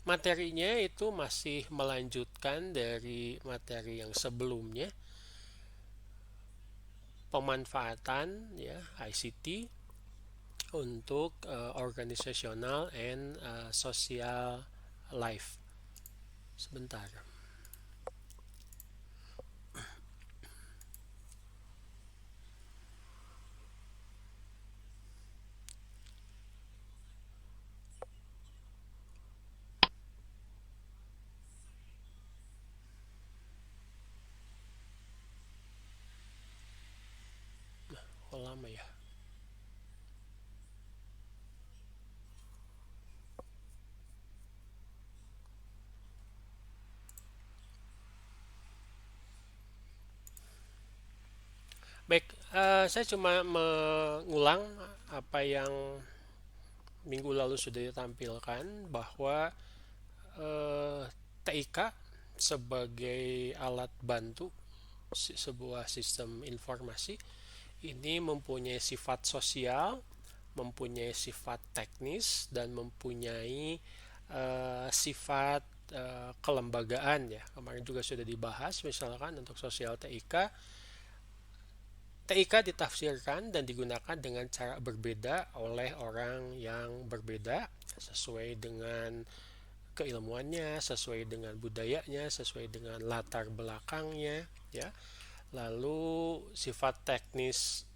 Materinya itu masih melanjutkan dari materi yang sebelumnya, pemanfaatan ya ICT untuk organizational and social life. Sebentar. Oh, lama ya. Baik, saya cuma mengulang apa yang minggu lalu sudah ditampilkan, bahwa TIK sebagai alat bantu sebuah sistem informasi ini mempunyai sifat sosial, mempunyai sifat teknis, dan mempunyai sifat kelembagaan ya. Kemarin juga sudah dibahas, misalkan untuk sosial TIK, TIK ditafsirkan dan digunakan dengan cara berbeda oleh orang yang berbeda sesuai dengan keilmuannya, sesuai dengan budayanya, sesuai dengan latar belakangnya ya. Lalu sifat teknis,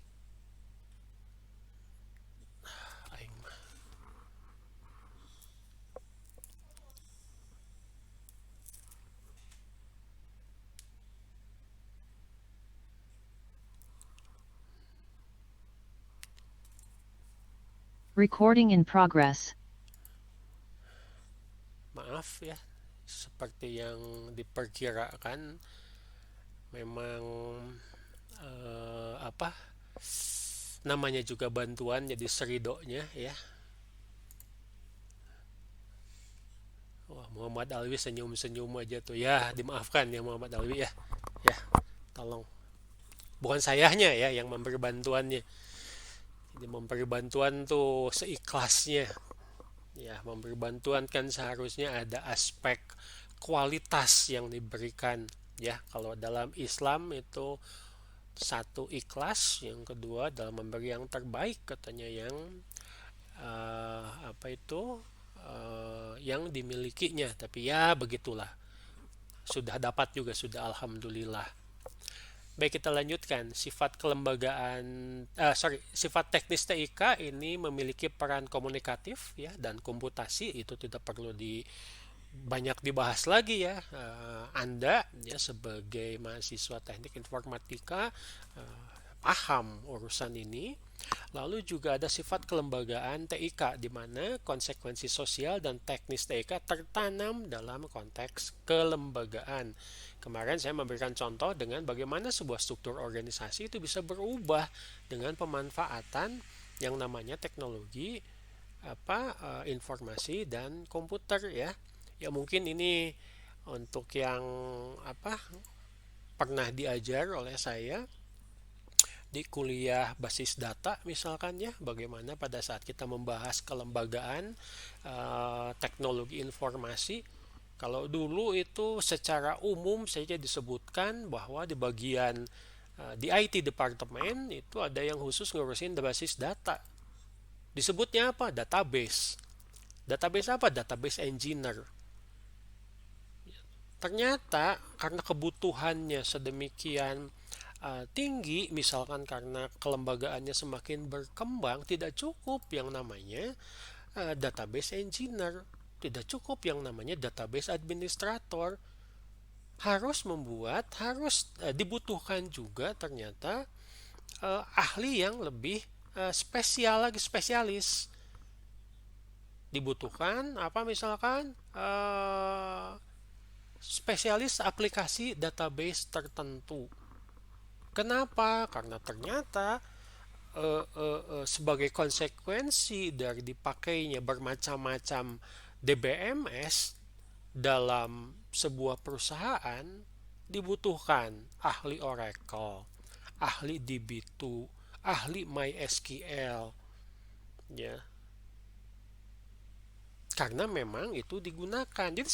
Recording in progress. maaf ya, seperti yang diperkirakan, memang apa namanya juga bantuan, jadi seridonya ya. Wah, Muhammad Alwi senyum-senyum aja tuh ya, dimaafkan ya Muhammad Alwi ya. Ya, tolong, bukan sayanya ya yang memberi bantuannya. Jadi memberi bantuan tuh seikhlasnya. Ya, memberi bantuan kan seharusnya ada aspek kualitas yang diberikan. Ya, kalau dalam Islam itu satu ikhlas, yang kedua dalam memberi yang terbaik katanya, yang apa itu yang dimilikinya. Tapi ya begitulah, sudah dapat juga sudah alhamdulillah. Baik, kita lanjutkan. Sifat kelembagaan, sifat teknis TIK ini memiliki peran komunikatif ya dan komputasi, itu tidak perlu banyak dibahas lagi ya. Anda ya sebagai mahasiswa teknik informatika paham urusan ini. Lalu juga ada sifat kelembagaan TIK, di mana konsekuensi sosial dan teknis TIK tertanam dalam konteks kelembagaan. Kemarin saya memberikan contoh dengan bagaimana sebuah struktur organisasi itu bisa berubah dengan pemanfaatan yang namanya teknologi informasi dan komputer ya. Ya mungkin ini untuk yang apa pernah diajar oleh saya di kuliah basis data misalkan ya, bagaimana pada saat kita membahas kelembagaan teknologi informasi, kalau dulu itu secara umum saja disebutkan bahwa di bagian di IT departemen itu ada yang khusus ngurusin basis data, disebutnya apa, database. Database apa, database engineer. Ternyata karena kebutuhannya sedemikian tinggi, misalkan karena kelembagaannya semakin berkembang, tidak cukup yang namanya database engineer, tidak cukup yang namanya database administrator, harus dibutuhkan juga ternyata ahli yang lebih spesial lagi, spesialis. Dibutuhkan apa, misalkan spesialis aplikasi database tertentu. Kenapa? Karena ternyata sebagai konsekuensi dari dipakainya bermacam-macam DBMS dalam sebuah perusahaan, dibutuhkan ahli Oracle, ahli DB2, ahli MySQL, ya. karena memang itu digunakan. Jadi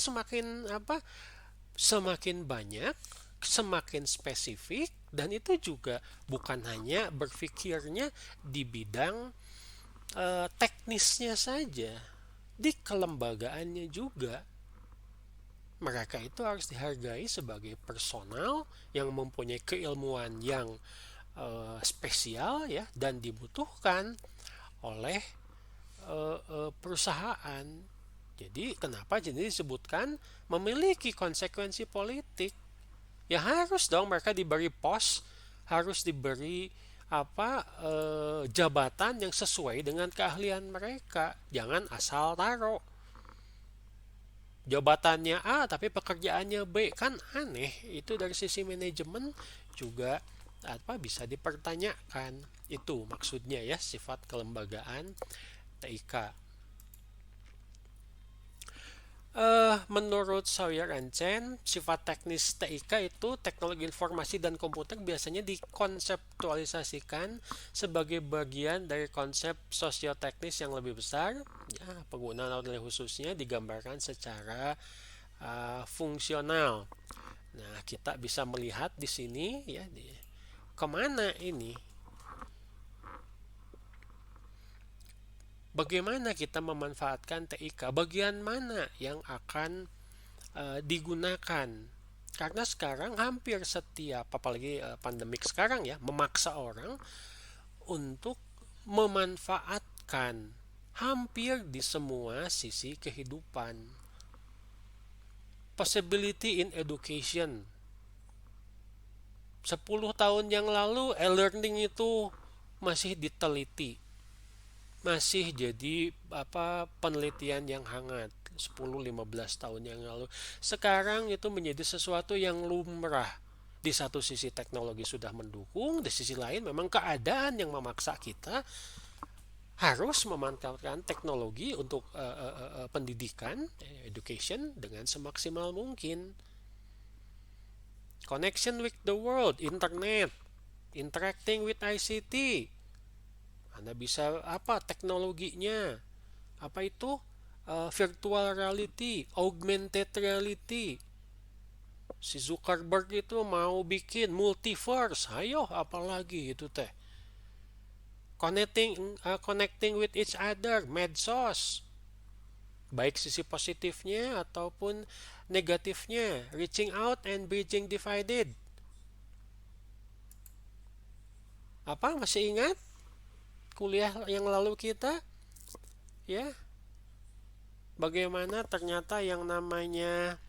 semakin banyak, semakin spesifik, dan itu juga bukan hanya berpikirnya di bidang teknisnya saja, di kelembagaannya juga. Mereka itu harus dihargai sebagai personal yang mempunyai keilmuan yang spesial ya, dan dibutuhkan oleh perusahaan. Jadi kenapa jadi disebutkan memiliki konsekuensi politik? Ya harus dong mereka diberi pos, harus diberi jabatan yang sesuai dengan keahlian mereka. Jangan asal taruh jabatannya A tapi pekerjaannya B, kan aneh. Itu dari sisi manajemen juga bisa dipertanyakan. Itu maksudnya ya, sifat kelembagaan TIK. Menurut Sawyer and Chen, sifat teknis TIK itu teknologi informasi dan komputer biasanya dikonseptualisasikan sebagai bagian dari konsep sosioteknis yang lebih besar. Ya, penggunaan nilai khususnya digambarkan secara fungsional. Nah, kita bisa melihat di sini ya, kemana ini? Bagaimana kita memanfaatkan TIK? Bagian mana yang akan digunakan? Karena sekarang hampir setiap, apalagi pandemik sekarang ya, memaksa orang untuk memanfaatkan hampir di semua sisi kehidupan. Possibility in education. 10 tahun yang lalu e-learning itu masih diteliti, masih jadi penelitian yang hangat 10-15 tahun yang lalu. Sekarang itu menjadi sesuatu yang lumrah. Di satu sisi teknologi sudah mendukung, di sisi lain memang keadaan yang memaksa kita harus memanfaatkan teknologi untuk pendidikan, education dengan semaksimal mungkin. Connection with the world, internet, interacting with ICT. Anda bisa teknologinya? Apa itu? Virtual reality, augmented reality. Si Zuckerberg itu mau bikin multiverse. Ayo, apalagi itu teh. Connecting with each other, medsos. Baik sisi positifnya ataupun negatifnya. Reaching out and bridging divided. Masih ingat kuliah yang lalu kita? Ya, bagaimana ternyata yang namanya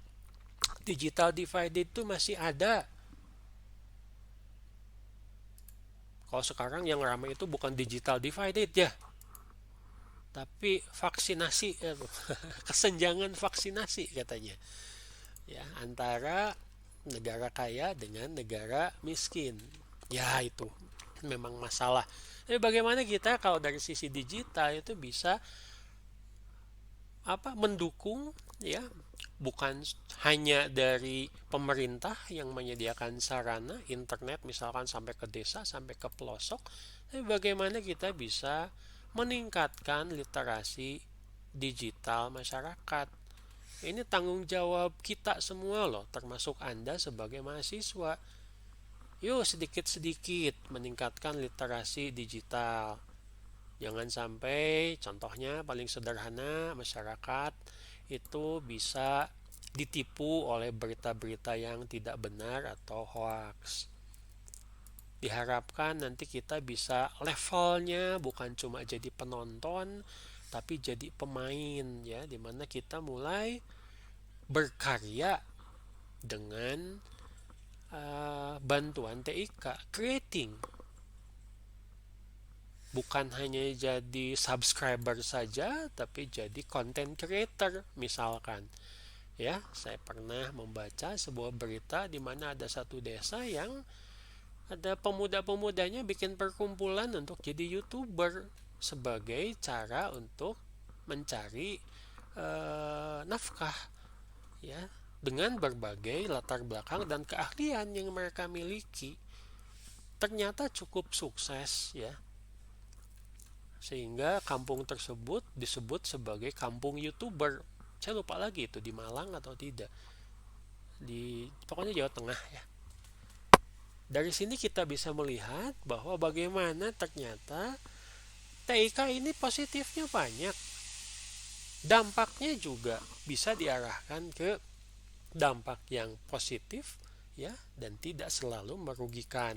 digital divided itu masih ada. Kalau sekarang yang ramai itu bukan digital divided ya, tapi vaksinasi, kesenjangan vaksinasi katanya. Ya, antara negara kaya dengan negara miskin. Ya, itu memang masalah. Tapi bagaimana kita kalau dari sisi digital itu bisa mendukung ya, bukan hanya dari pemerintah yang menyediakan sarana internet misalkan sampai ke desa, sampai ke pelosok, tapi bagaimana kita bisa meningkatkan literasi digital masyarakat. Ini tanggung jawab kita semua loh, termasuk Anda sebagai mahasiswa. Yuk sedikit-sedikit meningkatkan literasi digital. Jangan sampai, contohnya paling sederhana, masyarakat itu bisa ditipu oleh berita-berita yang tidak benar atau hoax. Diharapkan nanti kita bisa levelnya bukan cuma jadi penonton, tapi jadi pemain ya, dimana kita mulai berkarya dengan bantuan TIK, creating. Bukan hanya jadi subscriber saja, tapi jadi content creator misalkan. Ya, saya pernah membaca sebuah berita di mana ada satu desa yang ada pemuda-pemudanya bikin perkumpulan untuk jadi YouTuber sebagai cara untuk mencari nafkah ya, dengan berbagai latar belakang dan keahlian yang mereka miliki. Ternyata cukup sukses ya. sehingga kampung tersebut disebut sebagai kampung YouTuber. Saya lupa lagi itu di Malang atau tidak, di pokoknya Jawa Tengah ya. Dari sini kita bisa melihat bahwa bagaimana ternyata TIK ini positifnya banyak, dampaknya juga bisa diarahkan ke dampak yang positif ya, dan tidak selalu merugikan.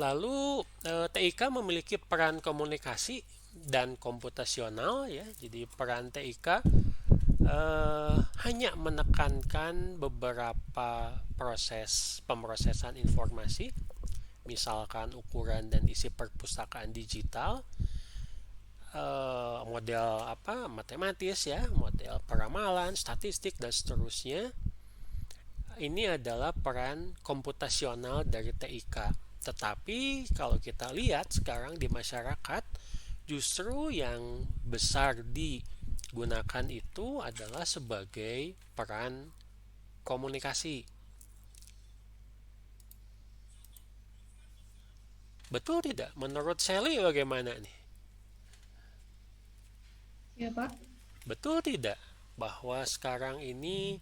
Lalu TIK memiliki peran komunikasi dan komputasional ya. Jadi peran TIK hanya menekankan beberapa proses pemrosesan informasi, misalkan ukuran dan isi perpustakaan digital, model matematis ya, model peramalan, statistik dan seterusnya. Ini adalah peran komputasional dari TIK. Tetapi kalau kita lihat sekarang di masyarakat, justru yang besar digunakan itu adalah sebagai peran komunikasi. Betul tidak? Menurut Sally bagaimana nih? Ya, Pak. Betul tidak bahwa sekarang ini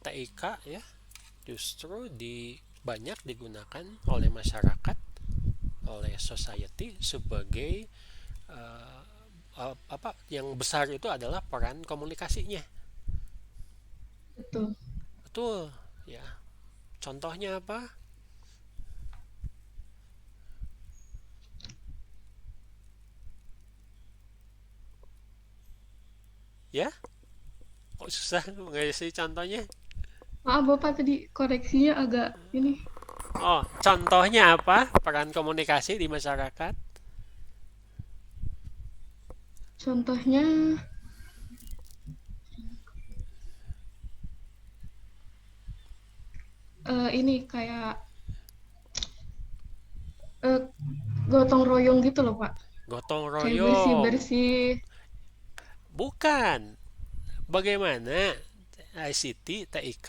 TIK ya justru banyak digunakan oleh masyarakat, oleh society sebagai yang besar itu adalah peran komunikasinya. Betul. Betul ya. Contohnya apa? Ya, kok susah mengasih contohnya? Maaf, Bapak tadi koreksinya agak ini. Oh, contohnya apa? Peran komunikasi di masyarakat? Contohnya ini kayak eh, gotong royong gitu loh, Pak. Gotong Kayak royong. bersih-bersih. Bukan. Bagaimana ICT TIK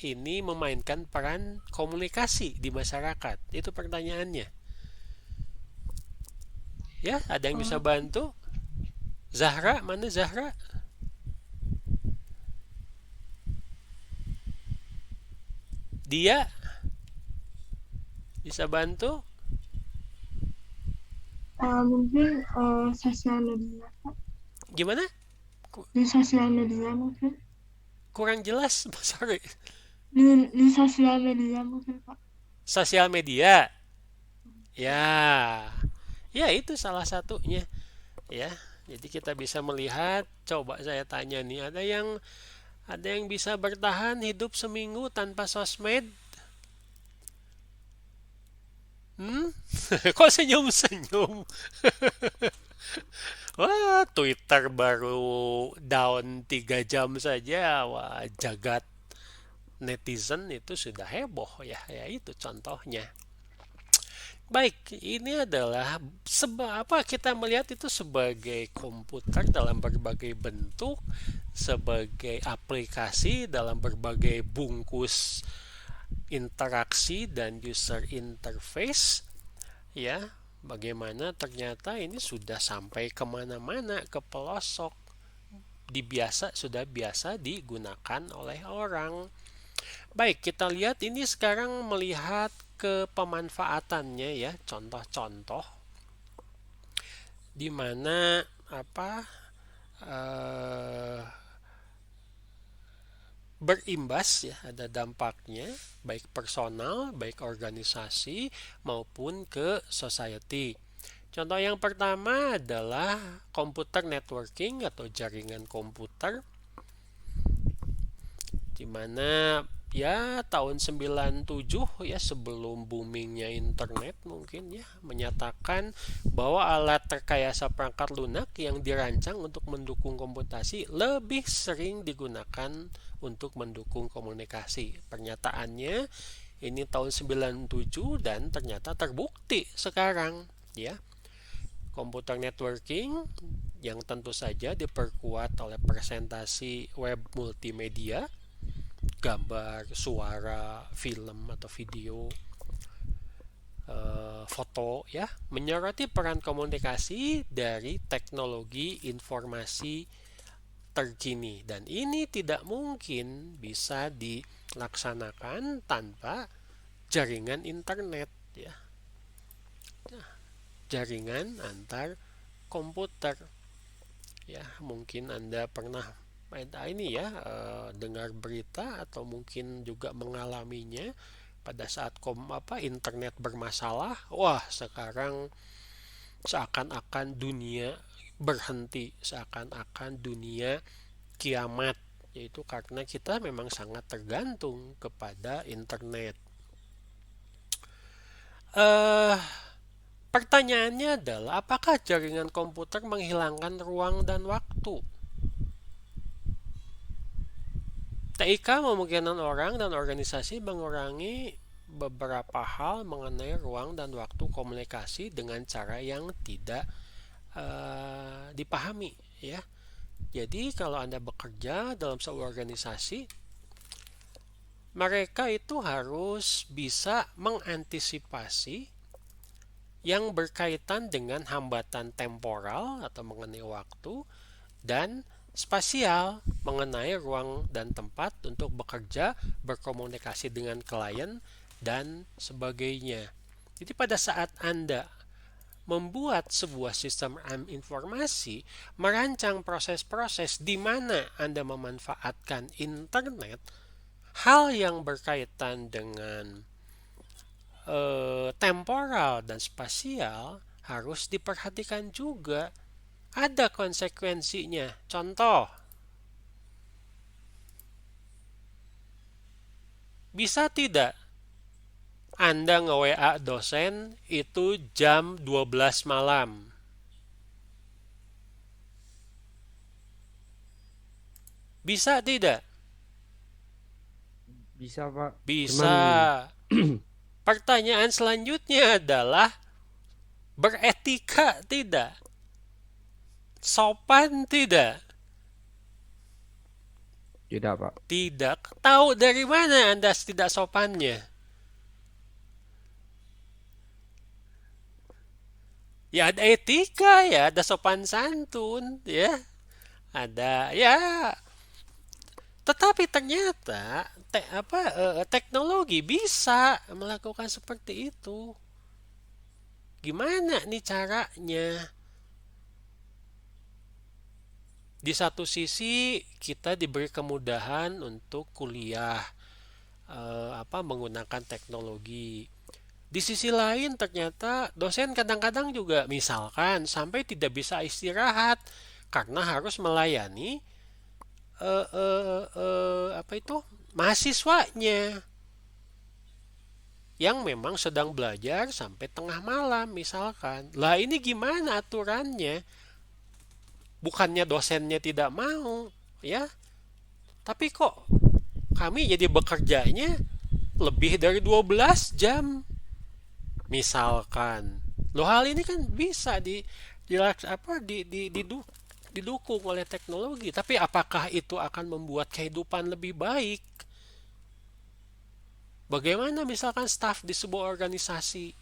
ini memainkan peran komunikasi di masyarakat? Itu pertanyaannya. Ya, ada yang bisa Oh, bantu? Zahra, mana Zahra? Dia bisa bantu? mungkin sosial media, Pak. Gimana? Di sosial media mungkin. Kurang jelas, sorry. Di sosial media mungkin, Pak. Sosial media. Ya, ya itu salah satunya. Ya, jadi kita bisa melihat. Coba saya tanya nih, ada yang bisa bertahan hidup seminggu tanpa sosmed? Hmm? Kok senyum-senyum? Wah, Twitter baru down 3 jam saja. Wah, jagat netizen itu sudah heboh ya. Ya itu contohnya. Baik, ini adalah apa kita melihat itu sebagai komputer dalam berbagai bentuk, sebagai aplikasi dalam berbagai bungkus interaksi dan user interface ya. Bagaimana ternyata ini sudah sampai kemana-mana, ke pelosok, sudah biasa digunakan oleh orang. Baik, kita lihat ini sekarang melihat ke pemanfaatannya ya, contoh-contoh di mana eh, berimbas ya, ada dampaknya baik personal, baik organisasi maupun ke society. Contoh yang pertama adalah komputer networking atau jaringan komputer, di mana ya tahun 97 ya, sebelum boomingnya internet mungkin ya, menyatakan bahwa alat rekayasa perangkat lunak yang dirancang untuk mendukung komputasi lebih sering digunakan untuk mendukung komunikasi. Pernyataannya ini tahun 97 dan ternyata terbukti sekarang ya. Komputer networking yang tentu saja diperkuat oleh presentasi web multimedia gambar, suara, film atau video, foto ya, menyoroti peran komunikasi dari teknologi informasi terkini, dan ini tidak mungkin bisa dilaksanakan tanpa jaringan internet ya, jaringan antar komputer ya. Mungkin Anda pernah ini ya, dengar berita atau mungkin juga mengalaminya pada saat internet bermasalah. Wah, sekarang seakan-akan dunia berhenti, seakan-akan dunia kiamat, yaitu karena kita memang sangat tergantung kepada internet. Pertanyaannya adalah, apakah jaringan komputer menghilangkan ruang dan waktu? TIK memungkinkan orang dan organisasi mengurangi beberapa hal mengenai ruang dan waktu komunikasi dengan cara yang tidak dipahami ya. Jadi kalau Anda bekerja dalam sebuah organisasi, mereka itu harus bisa mengantisipasi yang berkaitan dengan hambatan temporal atau mengenai waktu, dan spasial mengenai ruang dan tempat untuk bekerja, berkomunikasi dengan klien, dan sebagainya. Jadi pada saat Anda membuat sebuah sistem informasi, merancang proses-proses di mana Anda memanfaatkan internet, hal yang berkaitan dengan temporal dan spasial harus diperhatikan juga. Ada konsekuensinya. Contoh, bisa tidak Anda nge-WA dosen itu jam 12 malam? Bisa tidak? Bisa, Pak. Bisa. Pertanyaan selanjutnya adalah, beretika tidak? Sopan tidak? Tidak, Pak. Tidak. Tahu dari mana Anda tidak sopannya? Ya ada etika ya, ada sopan santun ya. Ada ya. Tetapi ternyata teknologi bisa melakukan seperti itu. Gimana nih caranya? Di satu sisi kita diberi kemudahan untuk kuliah menggunakan teknologi. Di sisi lain ternyata dosen kadang-kadang juga misalkan sampai tidak bisa istirahat karena harus melayani mahasiswanya yang memang sedang belajar sampai tengah malam misalkan. Lah ini gimana aturannya? Bukannya dosennya tidak mau, ya. Tapi kok kami jadi bekerjanya lebih dari 12 jam. Misalkan. Loh, hal ini kan bisa didukung oleh teknologi. Tapi apakah itu akan membuat kehidupan lebih baik? Bagaimana misalkan staf di sebuah organisasi,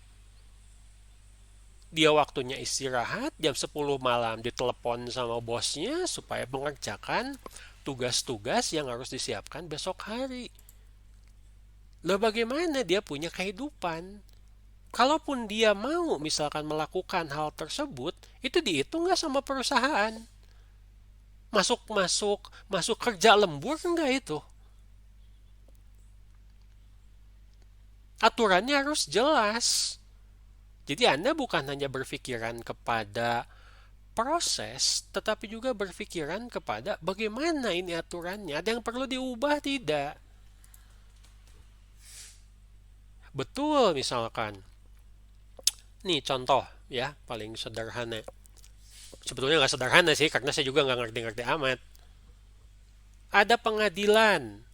dia waktunya istirahat jam 10 malam ditelepon sama bosnya supaya mengerjakan tugas-tugas yang harus disiapkan besok hari. Lah bagaimana dia punya kehidupan? Kalaupun dia mau misalkan melakukan hal tersebut, itu dihitung nggak sama perusahaan? Masuk kerja lembur nggak itu? Aturannya harus jelas. Jadi Anda bukan hanya berpikiran kepada proses, tetapi juga berpikiran kepada bagaimana ini aturannya. Ada yang perlu diubah tidak? Betul, misalkan. Nih contoh ya, paling sederhana. Sebetulnya nggak sederhana sih, karena saya juga nggak ngerti-ngerti amat. Ada pengadilan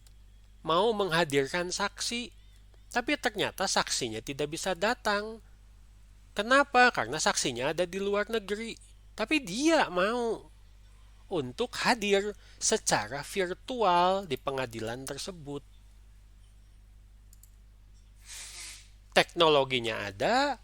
mau menghadirkan saksi, tapi ternyata saksinya tidak bisa datang. Kenapa? Karena saksinya ada di luar negeri. Tapi dia mau untuk hadir secara virtual di pengadilan tersebut. teknologinya ada,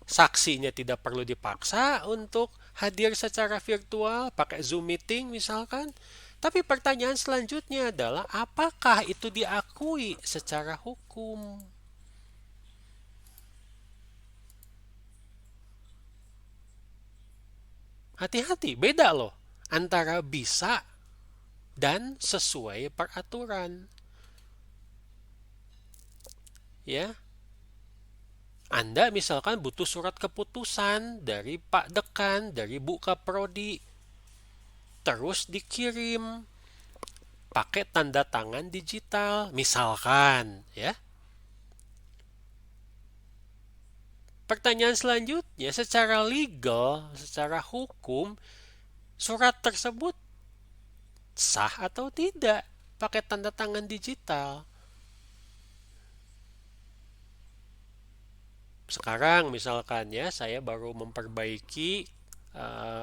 saksinya tidak perlu dipaksa untuk hadir secara virtual, pakai Zoom meeting misalkan. Tapi pertanyaan selanjutnya adalah apakah itu diakui secara hukum? Hati-hati, beda loh antara bisa dan sesuai peraturan. Ya, Anda misalkan butuh surat keputusan dari Pak Dekan, dari Bu Kaprodi, terus dikirim pakai tanda tangan digital, misalkan, ya. Pertanyaan selanjutnya, secara legal, secara hukum, surat tersebut sah atau tidak pakai tanda tangan digital. Sekarang misalkan ya, saya baru memperbaiki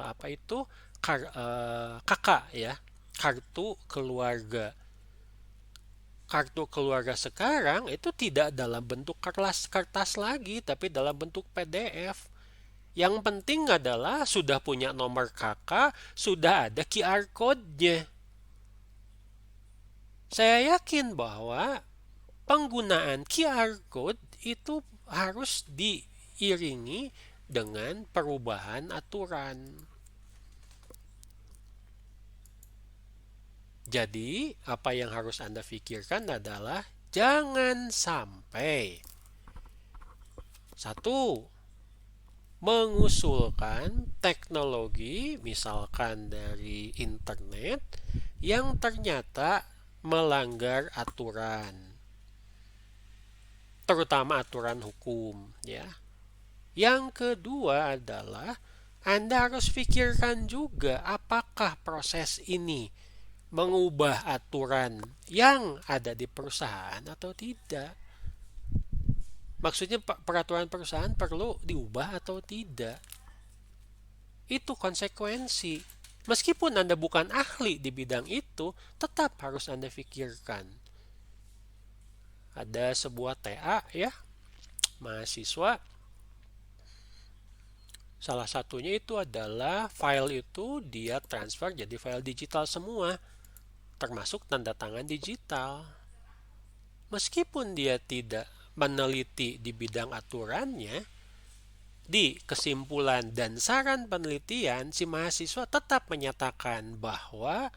apa itu kakak ya, kartu keluarga. Kartu keluarga sekarang itu tidak dalam bentuk kertas lagi, tapi dalam bentuk PDF. Yang penting adalah sudah punya nomor kakak, sudah ada QR code-nya. Saya yakin bahwa penggunaan QR code itu harus diiringi dengan perubahan aturan. Jadi, apa yang harus Anda pikirkan adalah jangan sampai satu, mengusulkan teknologi misalkan dari internet yang ternyata melanggar aturan, terutama aturan hukum ya. Yang kedua adalah Anda harus pikirkan juga apakah proses ini mengubah aturan yang ada di perusahaan atau tidak. Maksudnya peraturan perusahaan perlu diubah atau tidak. Itu konsekuensi. Meskipun Anda bukan ahli di bidang itu, tetap harus Anda pikirkan. Ada sebuah TA ya, mahasiswa. Salah satunya itu adalah file itu dia transfer jadi file digital semua, termasuk tanda tangan digital. Meskipun dia tidak meneliti di bidang aturannya, di kesimpulan dan saran penelitian, si mahasiswa tetap menyatakan bahwa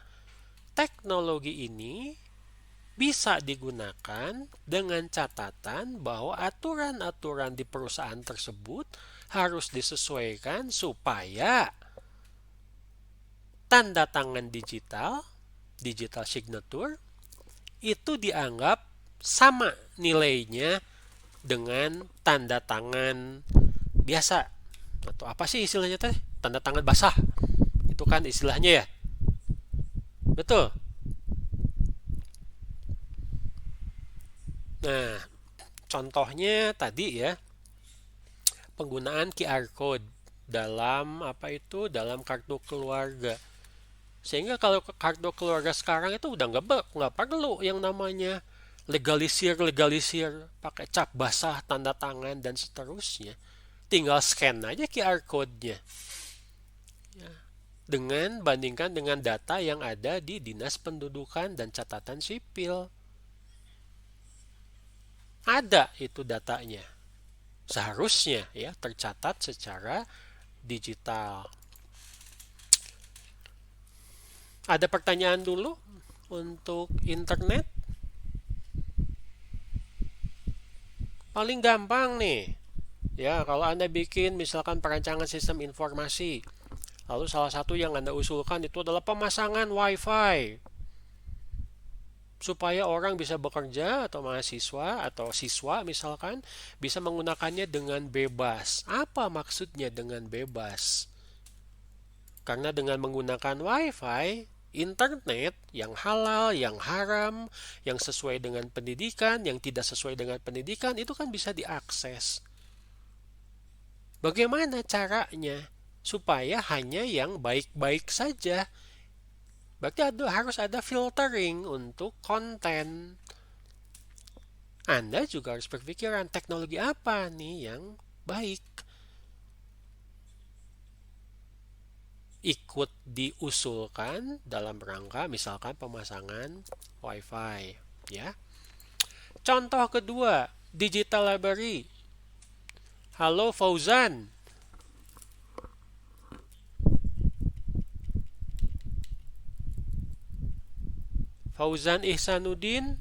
teknologi ini bisa digunakan dengan catatan bahwa aturan-aturan di perusahaan tersebut harus disesuaikan supaya tanda tangan digital, digital signature, itu dianggap sama nilainya dengan tanda tangan biasa. Atau apa sih istilahnya teh? Tanda tangan basah. Itu kan istilahnya ya. Betul. Nah, contohnya tadi ya, penggunaan QR code dalam apa itu? Dalam kartu keluarga. Sehingga kalau kartu keluarga sekarang itu udah nggak perlu yang namanya legalisir pakai cap basah, tanda tangan dan seterusnya. Tinggal scan aja QR code-nya. Ya. Bandingkan dengan data yang ada di Dinas Pendudukan dan Catatan Sipil. Ada itu datanya. Seharusnya ya tercatat secara digital. Ada pertanyaan dulu untuk internet? Paling gampang nih. Ya, kalau Anda bikin misalkan perancangan sistem informasi, lalu salah satu yang Anda usulkan itu adalah pemasangan WiFi supaya orang bisa bekerja atau mahasiswa atau siswa misalkan bisa menggunakannya dengan bebas. Apa maksudnya dengan bebas? Karena dengan menggunakan WiFi, internet yang halal, yang haram, yang sesuai dengan pendidikan, yang tidak sesuai dengan pendidikan, itu kan bisa diakses. Bagaimana caranya? Supaya hanya yang baik-baik saja. Berarti harus ada filtering untuk konten. Anda juga harus berpikiran teknologi apa nih yang baik ikut diusulkan dalam rangka misalkan pemasangan WiFi, ya. Contoh kedua, digital library. Halo Fauzan. Fauzan Ihsanuddin.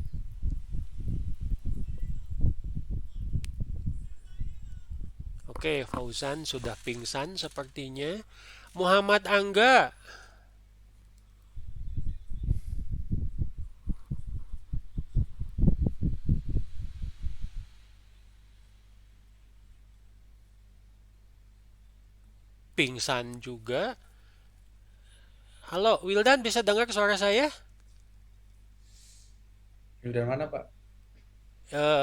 Oke, Fauzan sudah pingsan sepertinya. Muhammad Angga. Pingsan juga. Halo, Wildan bisa dengar suara saya? Dari mana, Pak?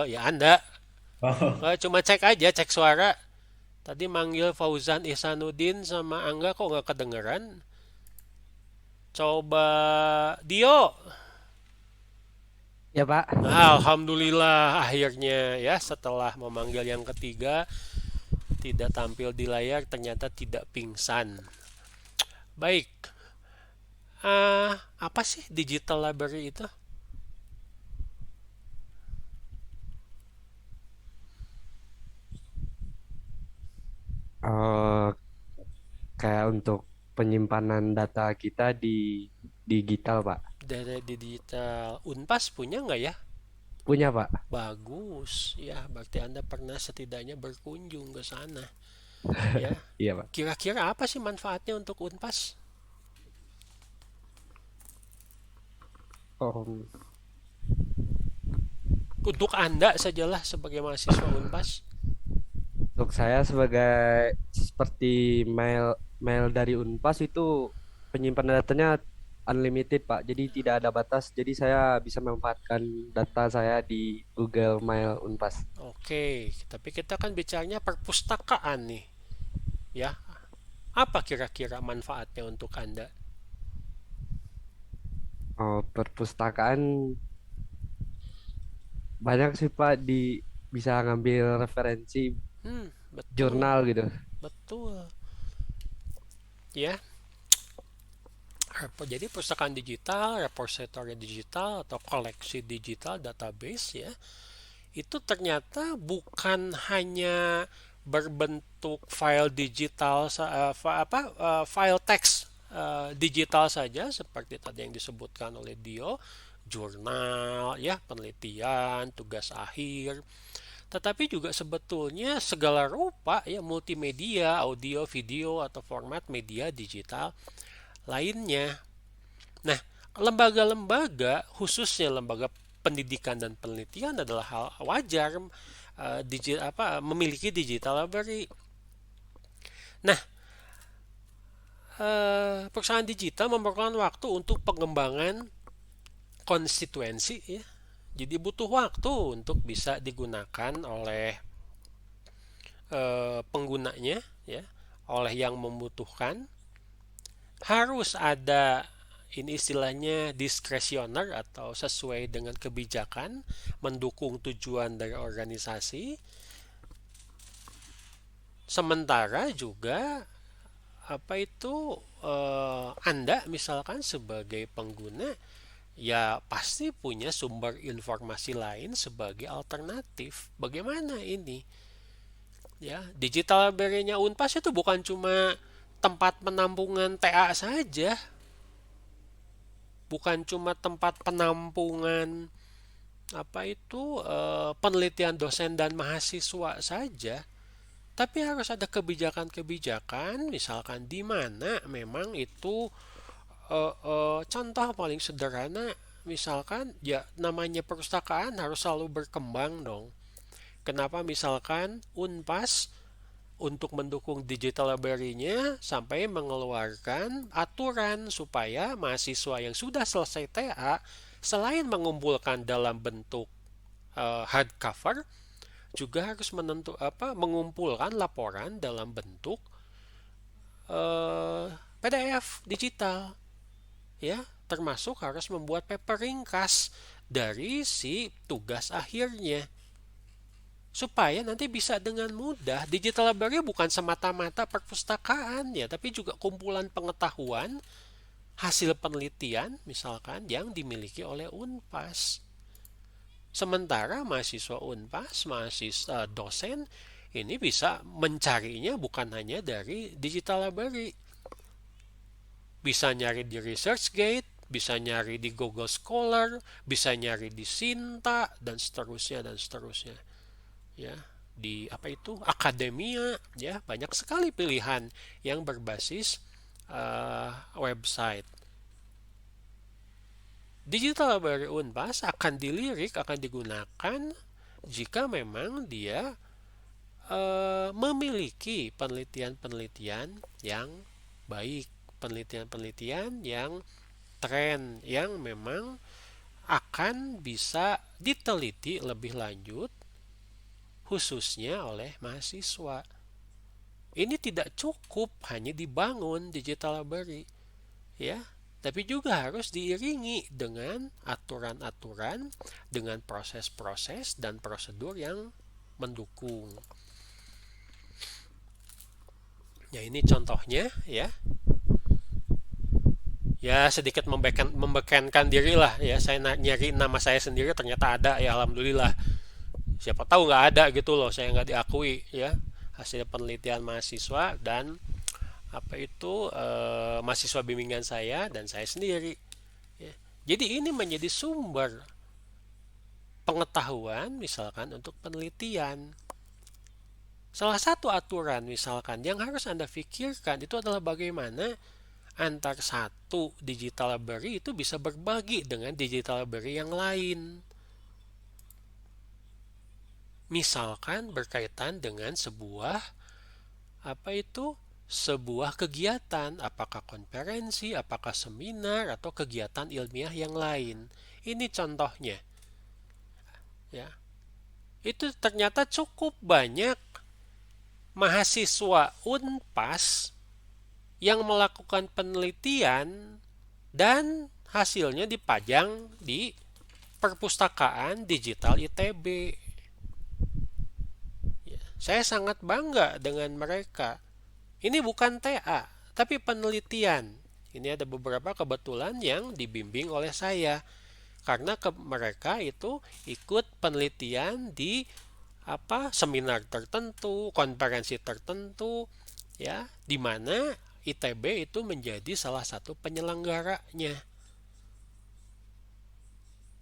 Ya Anda. Oh, Cuma cek aja, cek suara. Tadi manggil Fauzan Ihsanuddin sama Angga kok nggak kedengeran? Coba Dio. Ya Pak, Alhamdulillah akhirnya ya setelah memanggil yang ketiga tidak tampil di layar ternyata tidak pingsan. Baik, apa sih digital library itu? eh kayak untuk penyimpanan data kita di digital Pak. Dari digital Unpas punya nggak ya? Punya Pak. Bagus, ya berarti Anda pernah setidaknya berkunjung ke sana. Ya, Iya Pak. kira-kira apa sih manfaatnya untuk Unpas? Oh, Untuk Anda sajalah sebagai mahasiswa Unpas. untuk saya sebagai seperti mail mail dari Unpas itu penyimpanan datanya unlimited Pak. Jadi tidak ada batas. Jadi saya bisa memanfaatkan data saya di Google Mail Unpas. Oke, tapi kita kan bicaranya perpustakaan nih, ya. Apa kira-kira manfaatnya untuk Anda? Oh, perpustakaan banyak sih Pak di bisa ngambil referensi Betul, jurnal gitu. betul. Ya, jadi perpustakaan digital, repository digital atau koleksi digital database ya, itu ternyata bukan hanya berbentuk file digital file teks digital saja seperti tadi yang disebutkan oleh Dio, jurnal ya, penelitian, tugas akhir, tetapi juga sebetulnya segala rupa ya multimedia, audio, video atau format media digital lainnya. Nah, lembaga-lembaga khususnya lembaga pendidikan dan penelitian adalah hal wajar memiliki digital library. Nah, perusahaan digital memerlukan waktu untuk pengembangan konstituensi ya. Jadi butuh waktu untuk bisa digunakan oleh penggunanya ya, oleh yang membutuhkan. Harus ada ini istilahnya diskresioner atau sesuai dengan kebijakan mendukung tujuan dari organisasi. Sementara juga apa itu Anda misalkan sebagai pengguna ya pasti punya sumber informasi lain sebagai alternatif. Bagaimana ini? Ya, digital library-nya Unpas itu bukan cuma tempat penampungan TA saja, bukan cuma tempat penampungan apa itu penelitian dosen dan mahasiswa saja, tapi harus ada kebijakan-kebijakan misalkan di mana memang itu contoh paling sederhana misalkan ya namanya perpustakaan harus selalu berkembang dong. Kenapa misalkan Unpas untuk mendukung digital library-nya sampai mengeluarkan aturan supaya mahasiswa yang sudah selesai TA selain mengumpulkan dalam bentuk hardcover juga harus mengumpulkan laporan dalam bentuk PDF digital ya, termasuk harus membuat paper ringkas dari si tugas akhirnya. Supaya nanti bisa dengan mudah. Digital library bukan semata-mata perpustakaan ya, tapi juga kumpulan pengetahuan, hasil penelitian misalkan yang dimiliki oleh Unpas. Sementara mahasiswa Unpas, mahasiswa dosen ini bisa mencarinya bukan hanya dari digital library. Bisa nyari di ResearchGate, bisa nyari di Google Scholar, bisa nyari di Sinta dan seterusnya dan seterusnya. Ya, di apa itu? Akademia, ya, banyak sekali pilihan yang berbasis website. Digital library Unpas akan dilirik, akan digunakan jika memang dia memiliki penelitian-penelitian yang baik, penelitian-penelitian yang tren, yang memang akan bisa diteliti lebih lanjut khususnya oleh mahasiswa. Ini tidak cukup hanya dibangun digital library, ya, tapi juga harus diiringi dengan aturan-aturan, dengan proses-proses dan prosedur yang mendukung. Ya, ini contohnya ya. Ya, sedikit membekankan diri lah ya. Saya nyari nama saya sendiri ternyata ada ya, alhamdulillah. Siapa tahu nggak ada gitu loh, saya nggak diakui ya. Hasil penelitian mahasiswa dan apa itu mahasiswa bimbingan saya dan saya sendiri ya. Jadi ini menjadi sumber pengetahuan misalkan untuk penelitian. Salah satu aturan misalkan yang harus Anda pikirkan itu adalah bagaimana antar satu digital library itu bisa berbagi dengan digital library yang lain. Misalkan berkaitan dengan sebuah sebuah kegiatan, apakah konferensi, apakah seminar atau kegiatan ilmiah yang lain. Ini contohnya. Ya. Itu ternyata cukup banyak mahasiswa Unpas yang melakukan penelitian dan hasilnya dipajang di perpustakaan digital ITB. Ya, saya sangat bangga dengan mereka. Ini bukan TA, tapi penelitian. Ini ada beberapa kebetulan yang dibimbing oleh saya. Karena mereka itu ikut penelitian di seminar tertentu, konferensi tertentu, ya, di mana ITB itu menjadi salah satu penyelenggaranya.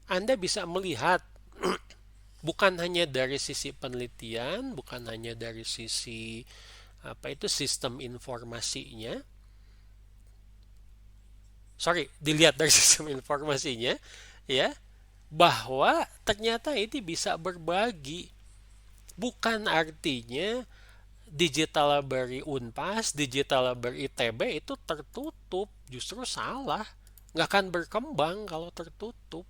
Anda bisa melihat bukan hanya dari sisi penelitian, bukan hanya dari sisi sistem informasinya. Dilihat dari sistem informasinya, ya, bahwa ternyata ini bisa berbagi. Bukan artinya digital library Unpas, digital library ITB itu tertutup. Justru salah. Nggak akan berkembang kalau tertutup.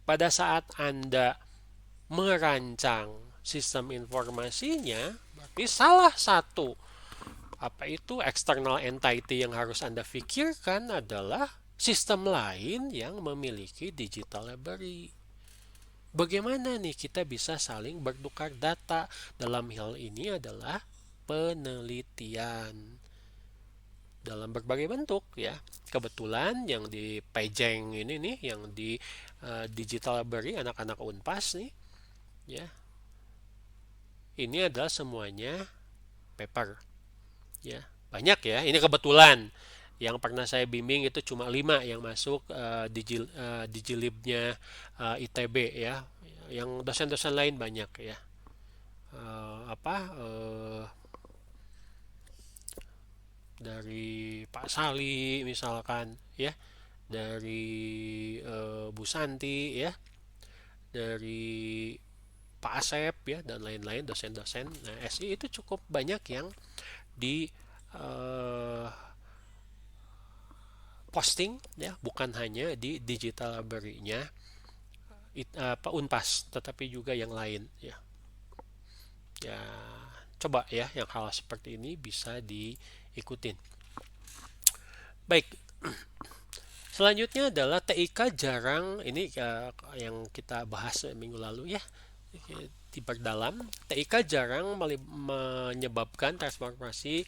Pada saat Anda merancang sistem informasinya, berarti salah satu external entity yang harus Anda pikirkan adalah sistem lain yang memiliki digital library. Bagaimana nih kita bisa saling bertukar data? Dalam hal ini adalah penelitian dalam berbagai bentuk ya. Kebetulan yang di Pejeng ini nih, yang di digital library anak-anak Unpas nih, ya. Ini adalah semuanya paper. Ya, banyak ya. Ini kebetulan yang pernah saya bimbing itu cuma 5 yang masuk Digilibnya ITB ya. Yang dosen-dosen lain banyak ya. Dari Pak Sali misalkan ya, dari Bu Santi ya, dari Pak Asep ya, dan lain-lain dosen-dosen. Nah, SI itu cukup banyak yang di posting ya, bukan hanya di digital library-nya Unpas, tetapi juga yang lain ya. Ya, coba ya yang hal seperti ini bisa diikutin. Baik. Selanjutnya adalah TIK jarang, ini yang kita bahas minggu lalu ya, diperdalam. TIK jarang menyebabkan transformasi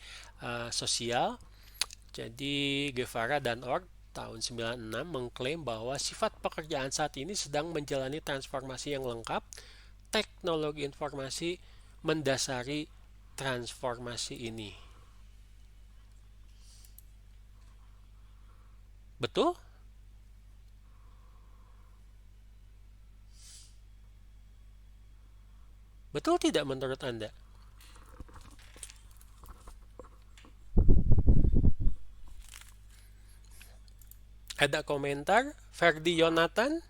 sosial. Jadi Guevara dan Org tahun 96 mengklaim bahwa sifat pekerjaan saat ini sedang menjalani transformasi yang lengkap. Teknologi informasi mendasari transformasi ini. Betul? Betul tidak menurut Anda? Ada komentar? Ferdi Yonatan?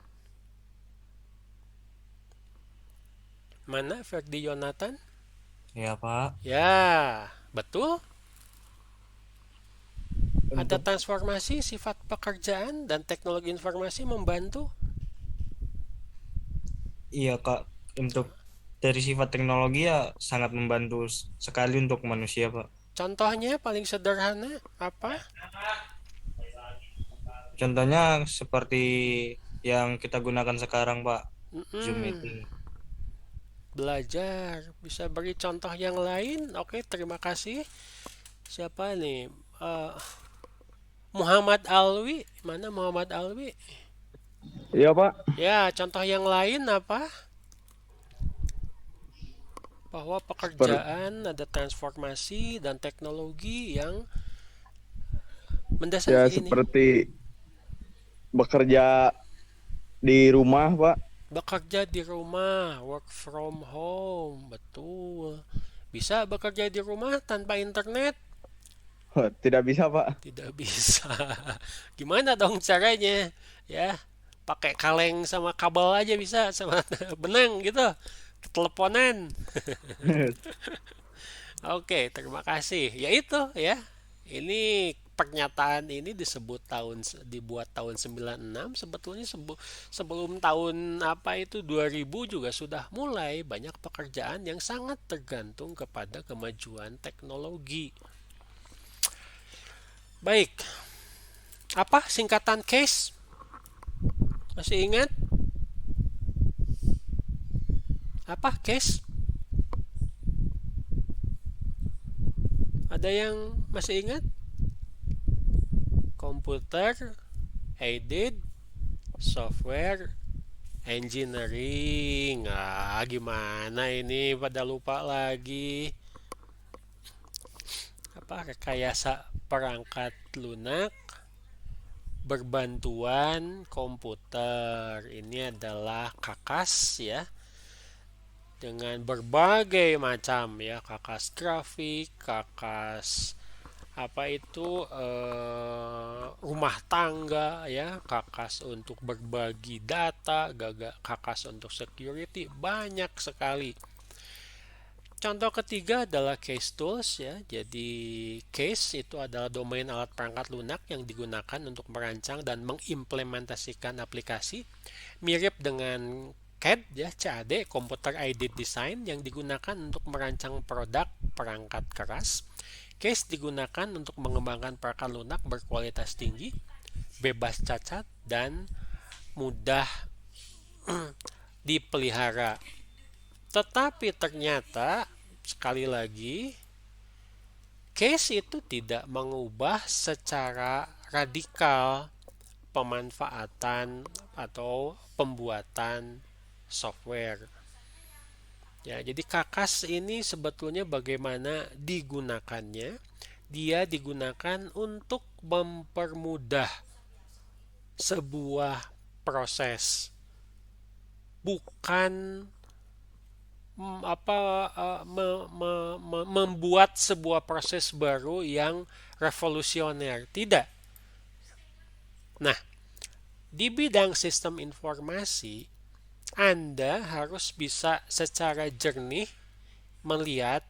Mana Ferdi Yonatan? Ya, Pak. Ya, betul. Ada Untuk transformasi sifat pekerjaan dan teknologi informasi membantu. Iya, Kak. Untuk dari sifat teknologi ya sangat membantu sekali untuk manusia, Pak. Contohnya paling sederhana apa? Contohnya seperti yang kita gunakan sekarang, Pak. Zoom meeting. Belajar. Bisa beri contoh yang lain? Oke, terima kasih. Siapa nih? Muhammad Alwi. Mana Muhammad Alwi? Iya Pak, Ya, contoh yang lain apa? Bahwa pekerjaan ada transformasi dan teknologi yang ya mendasari ini. seperti bekerja di rumah Pak. Bekerja di rumah, work from home, betul. Bisa bekerja di rumah tanpa internet? Tidak bisa Pak. Tidak bisa. Gimana dong caranya? Ya, pakai kaleng sama kabel aja bisa, sama benang gitu. Teleponan. Oke, terima kasih. Ya itu ya. Ini pernyataan ini dibuat tahun 96, sebetulnya sebelum tahun apa itu 2000 juga sudah mulai banyak pekerjaan yang sangat tergantung kepada kemajuan teknologi. Baik. Apa singkatan case? Masih ingat? Apa case? Ada yang masih ingat? Computer aided software engineering. Gimana ini pada lupa lagi? Apa rekayasa perangkat lunak berbantuan komputer. Ini adalah kakas ya, dengan berbagai macam ya, kakas grafik, kakas apa itu rumah tangga ya, kakas untuk berbagi data, kakas untuk security, banyak sekali. Contoh ketiga adalah case tools ya. Jadi case itu adalah domain alat perangkat lunak yang digunakan untuk merancang dan mengimplementasikan aplikasi. Mirip dengan CAD ya, CAD, Computer Aided Design, yang digunakan untuk merancang produk perangkat keras. Case digunakan untuk mengembangkan perangkat lunak berkualitas tinggi, bebas cacat, dan mudah dipelihara. Tetapi ternyata sekali lagi case itu tidak mengubah secara radikal pemanfaatan atau pembuatan software. Ya, jadi kakas ini sebetulnya bagaimana digunakannya? Dia digunakan untuk mempermudah sebuah proses, bukan membuat sebuah proses baru yang revolusioner. Tidak. Nah, di bidang sistem informasi, Anda harus bisa secara jernih melihat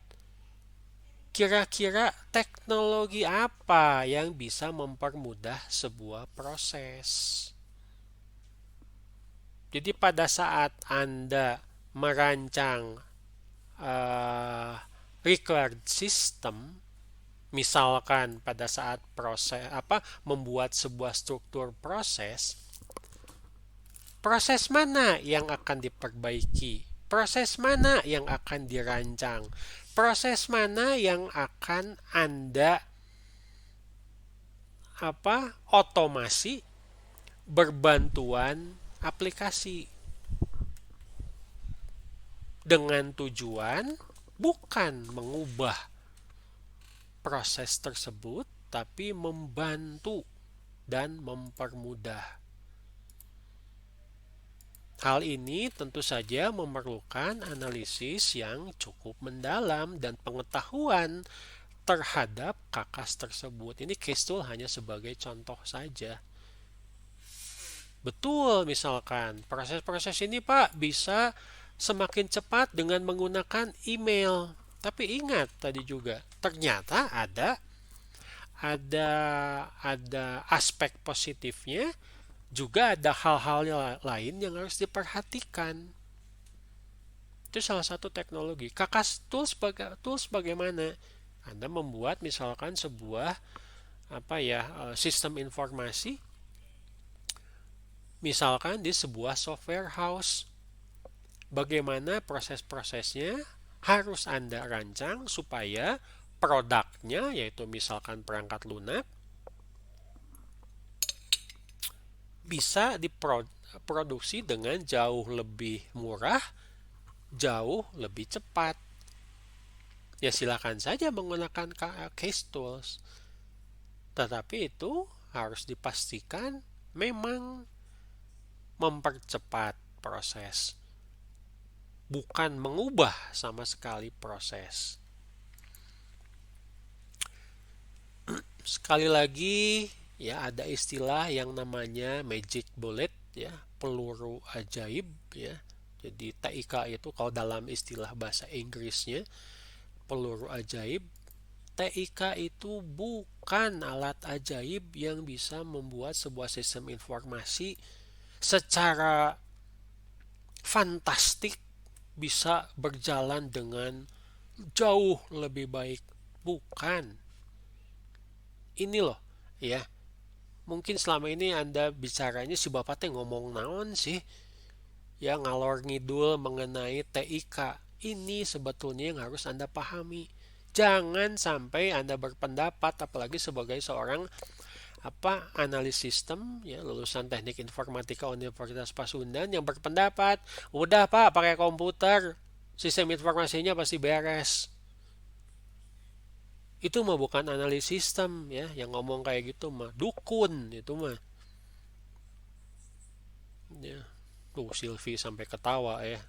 kira-kira teknologi apa yang bisa mempermudah sebuah proses. Jadi pada saat Anda merancang record system, Misalkan pada saat membuat sebuah struktur proses, proses mana yang akan diperbaiki? Proses mana yang akan dirancang? Proses mana yang akan Anda otomasi berbantuan aplikasi dengan tujuan bukan mengubah proses tersebut, tapi membantu dan mempermudah. Hal ini tentu saja memerlukan analisis yang cukup mendalam dan pengetahuan terhadap kakas tersebut. Ini case tool hanya sebagai contoh saja. Betul, misalkan proses-proses ini Pak bisa semakin cepat dengan menggunakan email. Tapi ingat tadi juga, ternyata ada aspek positifnya, juga ada hal-hal lain yang harus diperhatikan. Itu salah satu teknologi. Kakas tools bagaimana? Anda membuat misalkan sebuah sistem informasi, misalkan di sebuah software house. Bagaimana proses-prosesnya harus Anda rancang supaya produknya, yaitu misalkan perangkat lunak, bisa diproduksi dengan jauh lebih murah, jauh lebih cepat. Ya silakan saja menggunakan case tools. Tetapi itu harus dipastikan memang mempercepat proses, bukan mengubah sama sekali proses. Sekali lagi, ya ada istilah yang namanya magic bullet, ya, peluru ajaib, ya. Jadi TIK itu kalau dalam istilah bahasa Inggrisnya peluru ajaib. TIK itu bukan alat ajaib yang bisa membuat sebuah sistem informasi secara fantastik bisa berjalan dengan jauh lebih baik. Bukan. Ini loh, ya. Mungkin selama ini Anda bicaranya si Bapak teh ngomong naon sih? Ya ngalor ngidul mengenai TIK. Ini sebetulnya yang harus Anda pahami. Jangan sampai Anda berpendapat, apalagi sebagai seorang analis sistem, ya, lulusan Teknik Informatika Universitas Pasundan, yang berpendapat, udah Pak pakai komputer, sistem informasinya pasti beres. Itu mah bukan analis sistem, ya, yang ngomong kayak gitu mah dukun itu mah. Ya, Silvi sampai ketawa ya.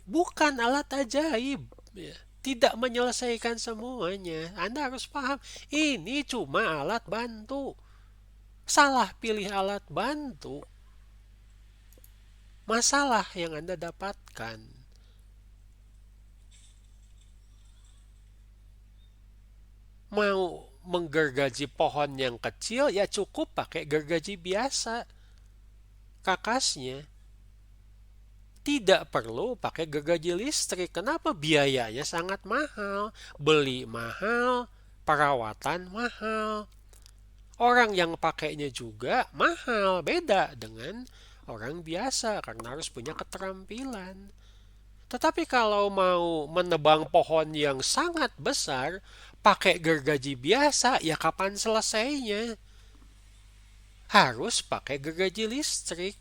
Bukan alat ajaib, ya. Tidak menyelesaikan semuanya. Anda harus paham, ini cuma alat bantu. Salah pilih alat bantu, masalah yang Anda dapatkan. Mau menggergaji pohon yang kecil, ya cukup pakai gergaji biasa. Kakasnya tidak perlu pakai gergaji listrik. Kenapa? Biayanya sangat mahal. Beli mahal, perawatan mahal. Orang yang pakainya juga mahal. Beda dengan orang biasa karena harus punya keterampilan. Tetapi kalau mau menebang pohon yang sangat besar, pakai gergaji biasa, ya kapan selesainya? Harus pakai gergaji listrik.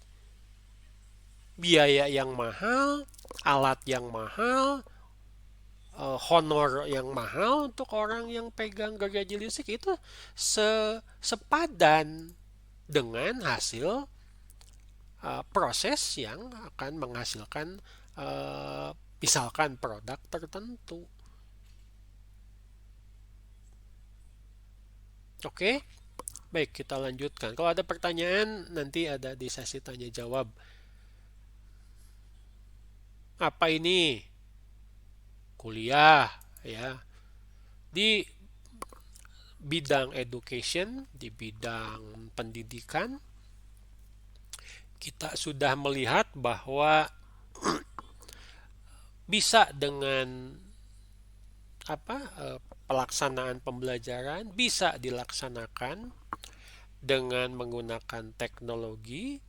Biaya yang mahal, alat yang mahal, honor yang mahal untuk orang yang pegang gergaji listrik itu sepadan dengan hasil proses yang akan menghasilkan misalkan produk tertentu. Oke, baik kita lanjutkan. Kalau ada pertanyaan nanti ada di sesi tanya jawab. Apa ini? Kuliah, ya. Di bidang education, di bidang pendidikan, kita sudah melihat bahwa bisa dengan pelaksanaan pembelajaran bisa dilaksanakan dengan menggunakan teknologi,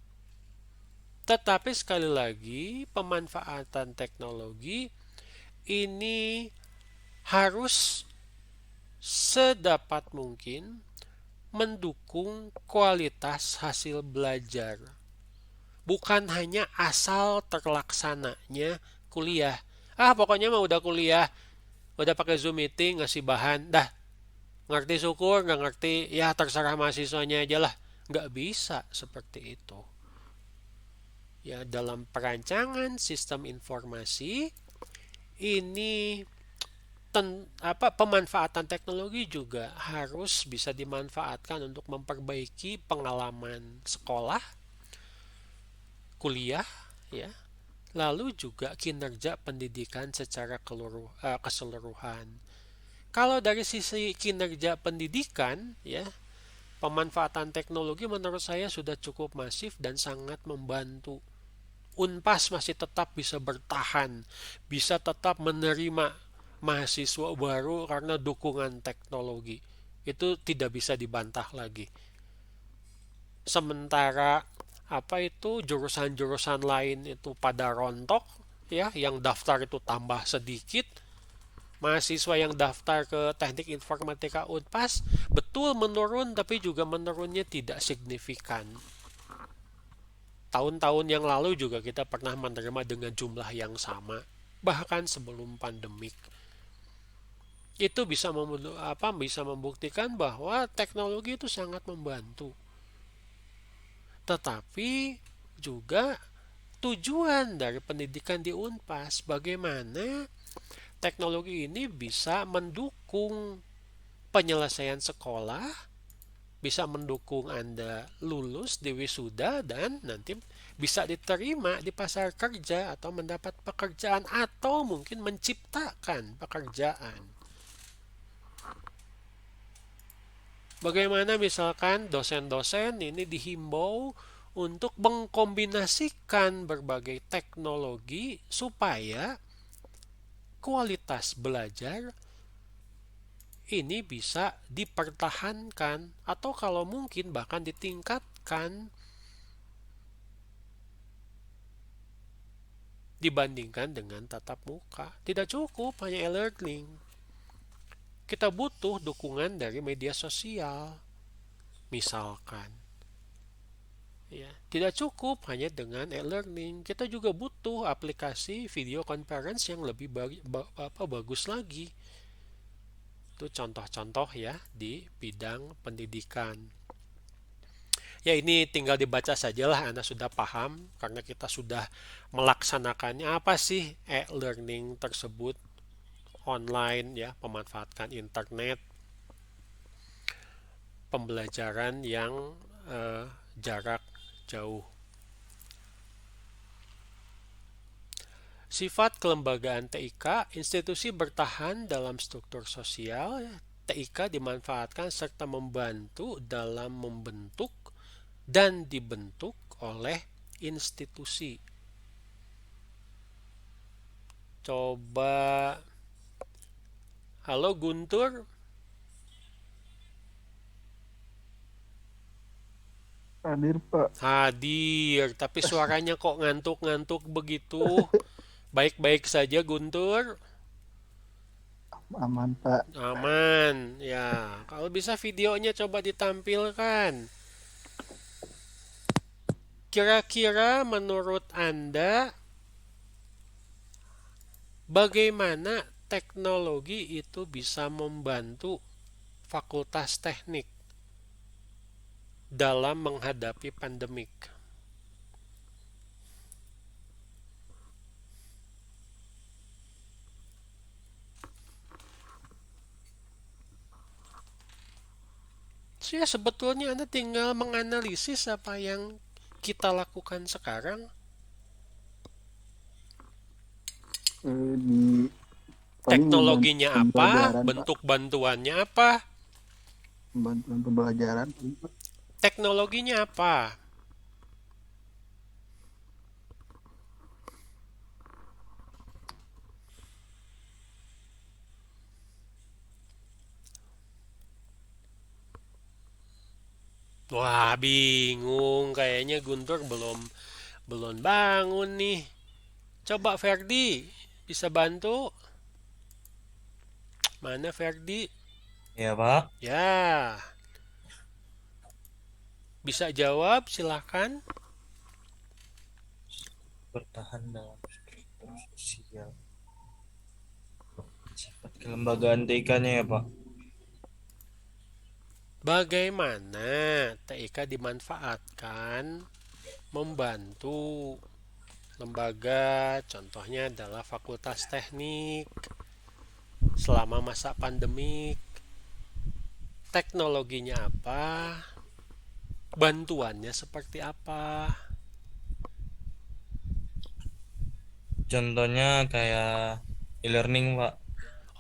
tetapi sekali lagi pemanfaatan teknologi ini harus sedapat mungkin mendukung kualitas hasil belajar. Bukan hanya asal terlaksananya kuliah. Pokoknya mah udah kuliah, udah pakai Zoom meeting, ngasih bahan, dah ngerti syukur, nggak ngerti, ya terserah mahasiswanya aja lah. Nggak bisa seperti itu. Ya, dalam perancangan sistem informasi, ini pemanfaatan teknologi juga harus bisa dimanfaatkan untuk memperbaiki pengalaman sekolah, kuliah, ya, lalu juga kinerja pendidikan secara keseluruhan. Kalau dari sisi kinerja pendidikan, ya, pemanfaatan teknologi menurut saya sudah cukup masif dan sangat membantu. Unpas masih tetap bisa bertahan, bisa tetap menerima mahasiswa baru karena dukungan teknologi. Itu tidak bisa dibantah lagi. Sementara jurusan-jurusan lain itu pada rontok, ya, yang daftar itu tambah sedikit. Mahasiswa yang daftar ke Teknik Informatika Unpas betul menurun, tapi juga menurunnya tidak signifikan. Tahun-tahun yang lalu juga kita pernah menerima dengan jumlah yang sama, bahkan sebelum pandemik. Itu bisa membuktikan bahwa teknologi itu sangat membantu. Tetapi juga tujuan dari pendidikan di Unpas, bagaimana teknologi ini bisa mendukung penyelesaian sekolah, bisa mendukung Anda lulus di wisuda dan nanti bisa diterima di pasar kerja atau mendapat pekerjaan atau mungkin menciptakan pekerjaan. Bagaimana misalkan dosen-dosen ini dihimbau untuk mengkombinasikan berbagai teknologi supaya kualitas belajar ini bisa dipertahankan atau kalau mungkin bahkan ditingkatkan dibandingkan dengan tatap muka. Tidak cukup hanya e-learning. Kita butuh dukungan dari media sosial. Misalkan, ya, tidak cukup hanya dengan e-learning. Kita juga butuh aplikasi video conference yang lebih bagus lagi. Itu contoh-contoh ya di bidang pendidikan. Ya, ini tinggal dibaca sajalah, Anda sudah paham karena kita sudah melaksanakannya. Apa sih e-learning tersebut? Online, ya, memanfaatkan internet, pembelajaran yang jarak jauh. Sifat kelembagaan TIK, institusi bertahan dalam struktur sosial. TIK dimanfaatkan serta membantu dalam membentuk dan dibentuk oleh institusi. Coba, halo Guntur. Hadir, Pak. Hadir, tapi suaranya kok ngantuk-ngantuk begitu. Baik-baik saja Guntur. Aman, Pak. Aman, ya. Kalau bisa videonya coba ditampilkan. Kira-kira menurut Anda bagaimana teknologi itu bisa membantu Fakultas Teknik dalam menghadapi pandemik? Ya, sebetulnya Anda tinggal menganalisis apa yang kita lakukan sekarang. Teknologinya apa? Bentuk bantuannya apa? Bantuan pembelajaran. Teknologinya apa? Wah, bingung. Kayaknya Guntur belum belum bangun nih. Coba Ferdi, bisa bantu? Mana Ferdi? Ya Pak, Ya, bisa jawab, silahkan. bertahan dalam struktur sosial. Sifat kelembagaan TIK-nya ya Pak. Bagaimana TIK dimanfaatkan membantu lembaga, contohnya adalah Fakultas Teknik selama masa pandemik. Teknologinya apa? Bantuannya seperti apa? Contohnya kayak e-learning Pak.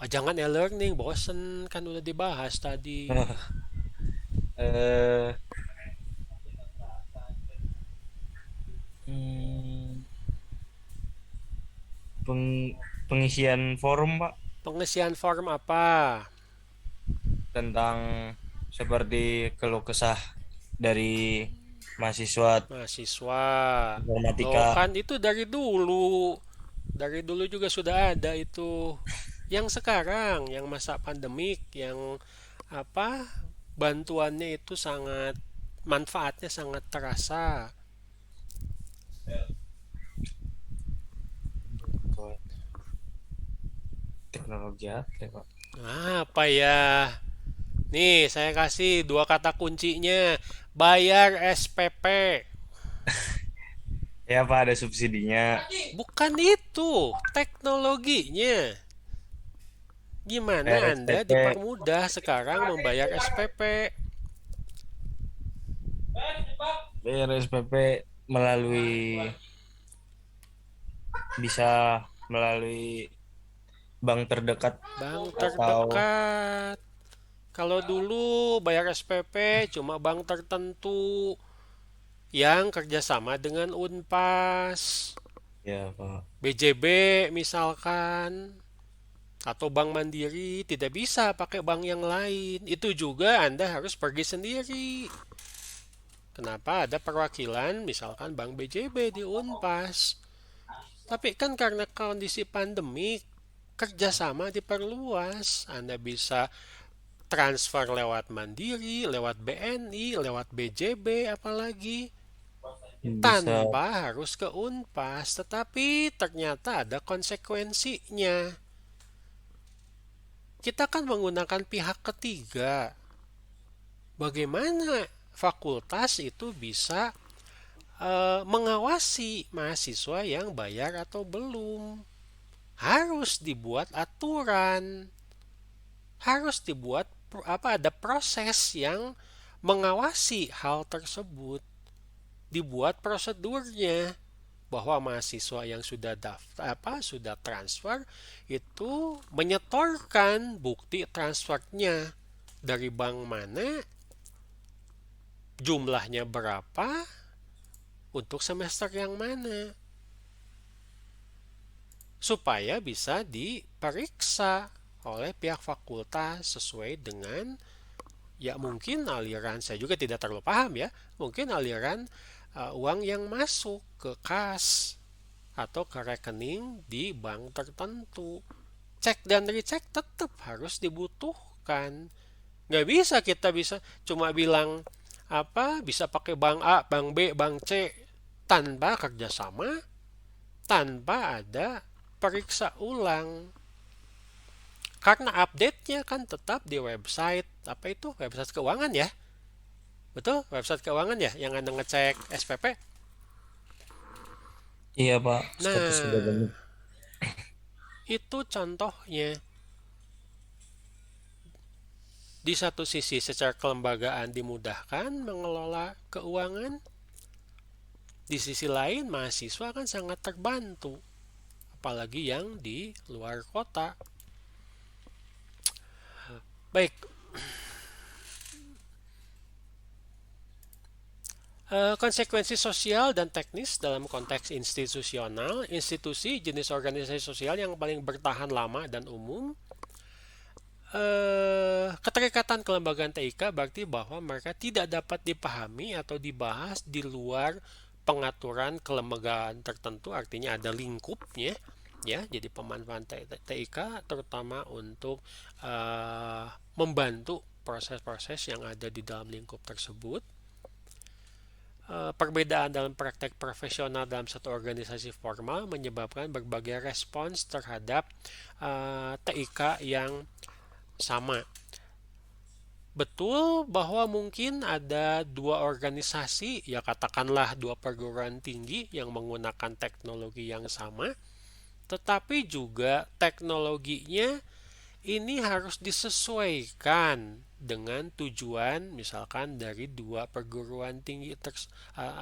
Oh, jangan e-learning, bosen kan udah dibahas tadi. Eh, hmm, pengisian forum Pak Pengisian form apa? tentang seperti keluh kesah dari mahasiswa Mahasiswa. Loh, informatika. kan itu dari dulu. Dari dulu juga sudah ada itu. Yang sekarang, yang masa pandemik, yang apa? Bantuannya itu sangat manfaatnya sangat terasa. Teknologi apa ya, Pak? Apa ya? Nih, saya kasih dua kata kuncinya. Bayar SPP. Ya Pak, ada subsidinya. Bukan itu, teknologinya. Gimana Bayar Anda SPP. dipermudah sekarang membayar SPP? Bayar SPP melalui bisa melalui bank terdekat Bank atau terdekat. Kalau dulu bayar SPP cuma bank tertentu yang kerjasama dengan Unpas, ya Pak. BJB misalkan, atau Bank Mandiri, tidak bisa pakai bank yang lain. Itu juga Anda harus pergi sendiri. Kenapa ada perwakilan misalkan Bank BJB di Unpas? Tapi kan karena kondisi pandemik, kerjasama diperluas. Anda bisa transfer lewat Mandiri, lewat BNI, lewat BJB apalagi. Bisa Tanpa harus ke Unpas. Tetapi ternyata ada konsekuensinya. Kita kan menggunakan pihak ketiga. Bagaimana fakultas itu bisa mengawasi mahasiswa yang bayar atau belum? Harus dibuat aturan, harus dibuat ada proses yang mengawasi hal tersebut, dibuat prosedurnya bahwa mahasiswa yang sudah sudah transfer itu menyetorkan bukti transfernya dari bank mana, jumlahnya berapa, untuk semester yang mana, supaya bisa diperiksa oleh pihak fakultas sesuai dengan ya mungkin aliran, saya juga tidak terlalu paham ya, mungkin aliran uang yang masuk ke kas atau ke rekening di bank tertentu. Cek dan recheck tetap harus dibutuhkan. Nggak bisa kita bisa cuma bilang bisa pakai bank A, bank B, bank C tanpa kerjasama, tanpa ada periksa ulang. Karena update-nya kan tetap di website, website keuangan ya. Betul, website keuangan ya yang Anda ngecek SPP. iya Pak, status sudah Nah, benar. itu contohnya. Di satu sisi secara kelembagaan dimudahkan mengelola keuangan, di sisi lain mahasiswa kan sangat terbantu, apalagi yang di luar kota. Baik, konsekuensi sosial dan teknis dalam konteks institusional, institusi jenis organisasi sosial yang paling bertahan lama dan umum keterikatan kelembagaan TIK berarti bahwa mereka tidak dapat dipahami atau dibahas di luar pengaturan kelembagaan tertentu, artinya ada lingkupnya ya. Jadi pemanfaatan TIK terutama untuk membantu proses-proses yang ada di dalam lingkup tersebut. Perbedaan dalam praktek profesional dalam satu organisasi formal menyebabkan berbagai respons terhadap TIK yang sama. Betul bahwa mungkin ada dua organisasi, ya katakanlah dua perguruan tinggi yang menggunakan teknologi yang sama, tetapi juga teknologinya ini harus disesuaikan dengan tujuan misalkan dari dua perguruan tinggi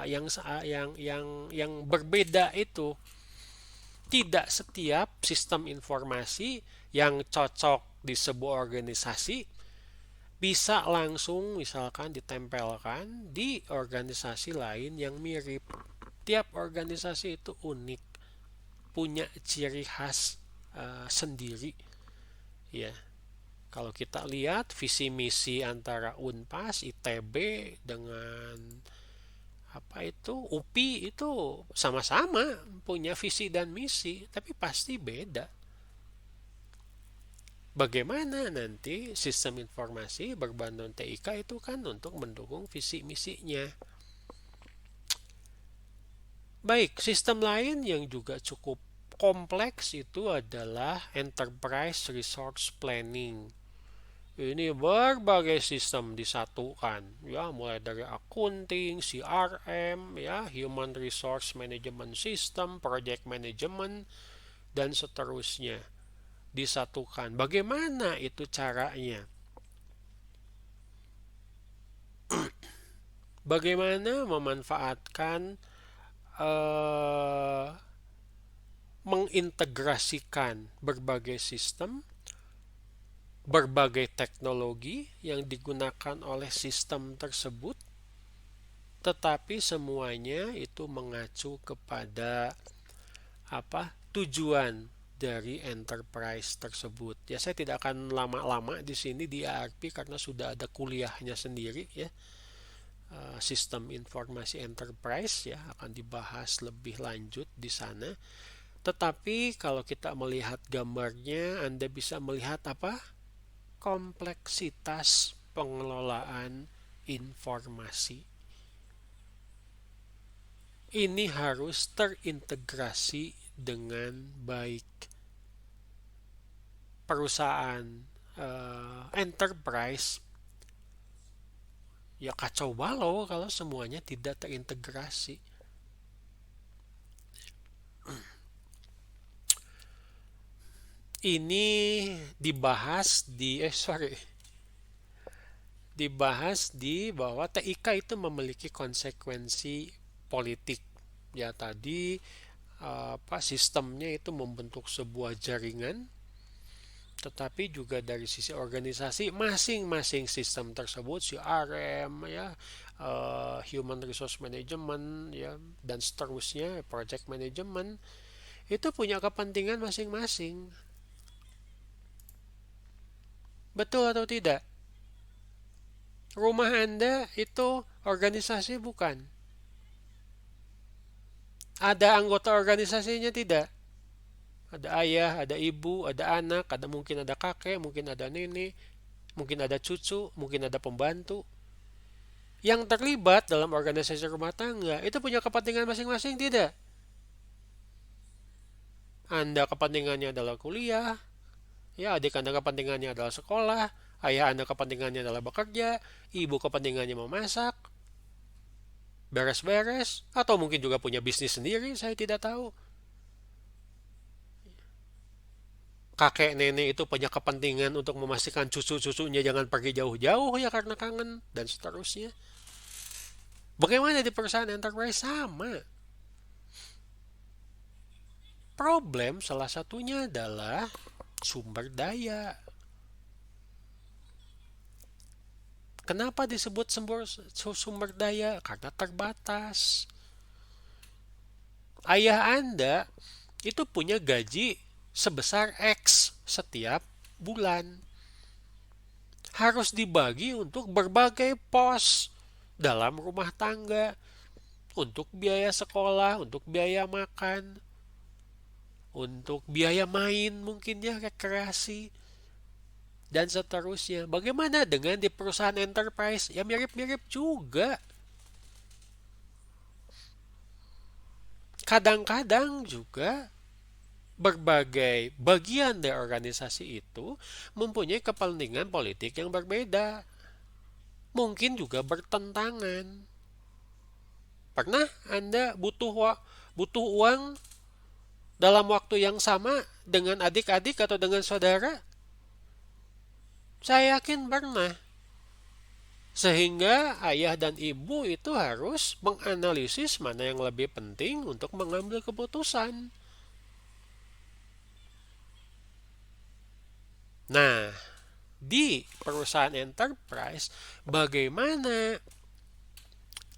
yang berbeda itu. Tidak setiap sistem informasi yang cocok di sebuah organisasi bisa langsung misalkan ditempelkan di organisasi lain yang mirip. Tiap organisasi itu unik, punya ciri khas sendiri. Ya, kalau kita lihat visi misi antara Unpas, ITB dengan UPI itu sama-sama punya visi dan misi, tapi pasti beda. Bagaimana nanti sistem informasi berbahan TIK itu kan untuk mendukung visi misinya. Baik, sistem lain yang juga cukup kompleks itu adalah Enterprise Resource Planning. Ini berbagai sistem disatukan, ya, mulai dari accounting, CRM, ya, Human Resource Management System, Project Management, dan seterusnya disatukan. Bagaimana itu caranya? Bagaimana memanfaatkan mengintegrasikan berbagai sistem, berbagai teknologi yang digunakan oleh sistem tersebut, tetapi semuanya itu mengacu kepada tujuan dari enterprise tersebut. Ya, saya tidak akan lama-lama di sini di ERP karena sudah ada kuliahnya sendiri ya. Sistem informasi enterprise ya akan dibahas lebih lanjut di sana. Tetapi kalau kita melihat gambarnya, Anda bisa melihat kompleksitas pengelolaan informasi. Ini harus terintegrasi dengan baik. Perusahaan enterprise ya kacau balau kalau semuanya tidak terintegrasi. Ini dibahas bahwa TIK itu memiliki konsekuensi politik. Ya tadi sistemnya itu membentuk sebuah jaringan, tetapi juga dari sisi organisasi masing-masing sistem tersebut, CRM ya, Human Resource Management ya, dan seterusnya, Project Management, itu punya kepentingan masing-masing. Betul atau tidak? Rumah Anda itu organisasi bukan? Ada anggota organisasinya tidak? Ada ayah, ada ibu, ada anak, mungkin ada kakek, mungkin ada nenek, mungkin ada cucu, mungkin ada pembantu. Yang terlibat dalam organisasi rumah tangga itu punya kepentingan masing-masing tidak? Anda kepentingannya adalah kuliah, ya, adik Anda kepentingannya adalah sekolah, ayah Anda kepentingannya adalah bekerja, ibu kepentingannya memasak, beres-beres, atau mungkin juga punya bisnis sendiri, saya tidak tahu. Kakek nenek itu punya kepentingan untuk memastikan cucu-cucunya jangan pergi jauh-jauh ya karena kangen, dan seterusnya. Bagaimana di perusahaan enterprise? Sama. Problem salah satunya adalah sumber daya. Kenapa disebut sumber daya? Karena terbatas. Ayah Anda itu punya gaji sebesar X setiap bulan. harus dibagi untuk berbagai pos dalam rumah tangga, untuk biaya sekolah, untuk biaya makan, untuk biaya main mungkin ya, rekreasi, dan seterusnya. Bagaimana dengan di perusahaan enterprise? Ya mirip-mirip juga. Kadang-kadang juga berbagai bagian dari organisasi itu mempunyai kepentingan politik yang berbeda. Mungkin juga bertentangan. Pernah Anda butuh uang dalam waktu yang sama dengan adik-adik atau dengan saudara? Saya yakin pernah. Sehingga ayah dan ibu itu harus menganalisis mana yang lebih penting untuk mengambil keputusan. Nah, di perusahaan enterprise, bagaimana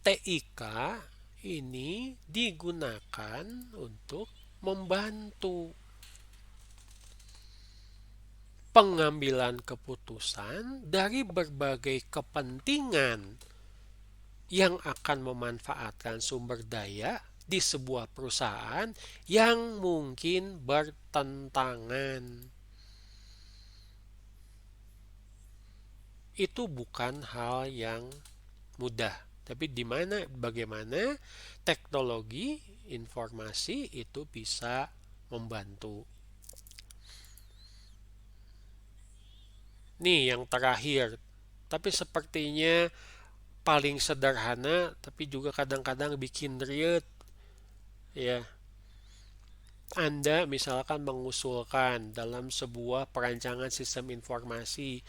TIK ini digunakan untuk membantu pengambilan keputusan dari berbagai kepentingan yang akan memanfaatkan sumber daya di sebuah perusahaan yang mungkin bertentangan. Itu bukan hal yang mudah, tapi bagaimana teknologi informasi itu bisa membantu. Nih yang terakhir, tapi sepertinya paling sederhana, tapi juga kadang-kadang bikin riet. Ya, Anda misalkan mengusulkan dalam sebuah perancangan sistem informasi,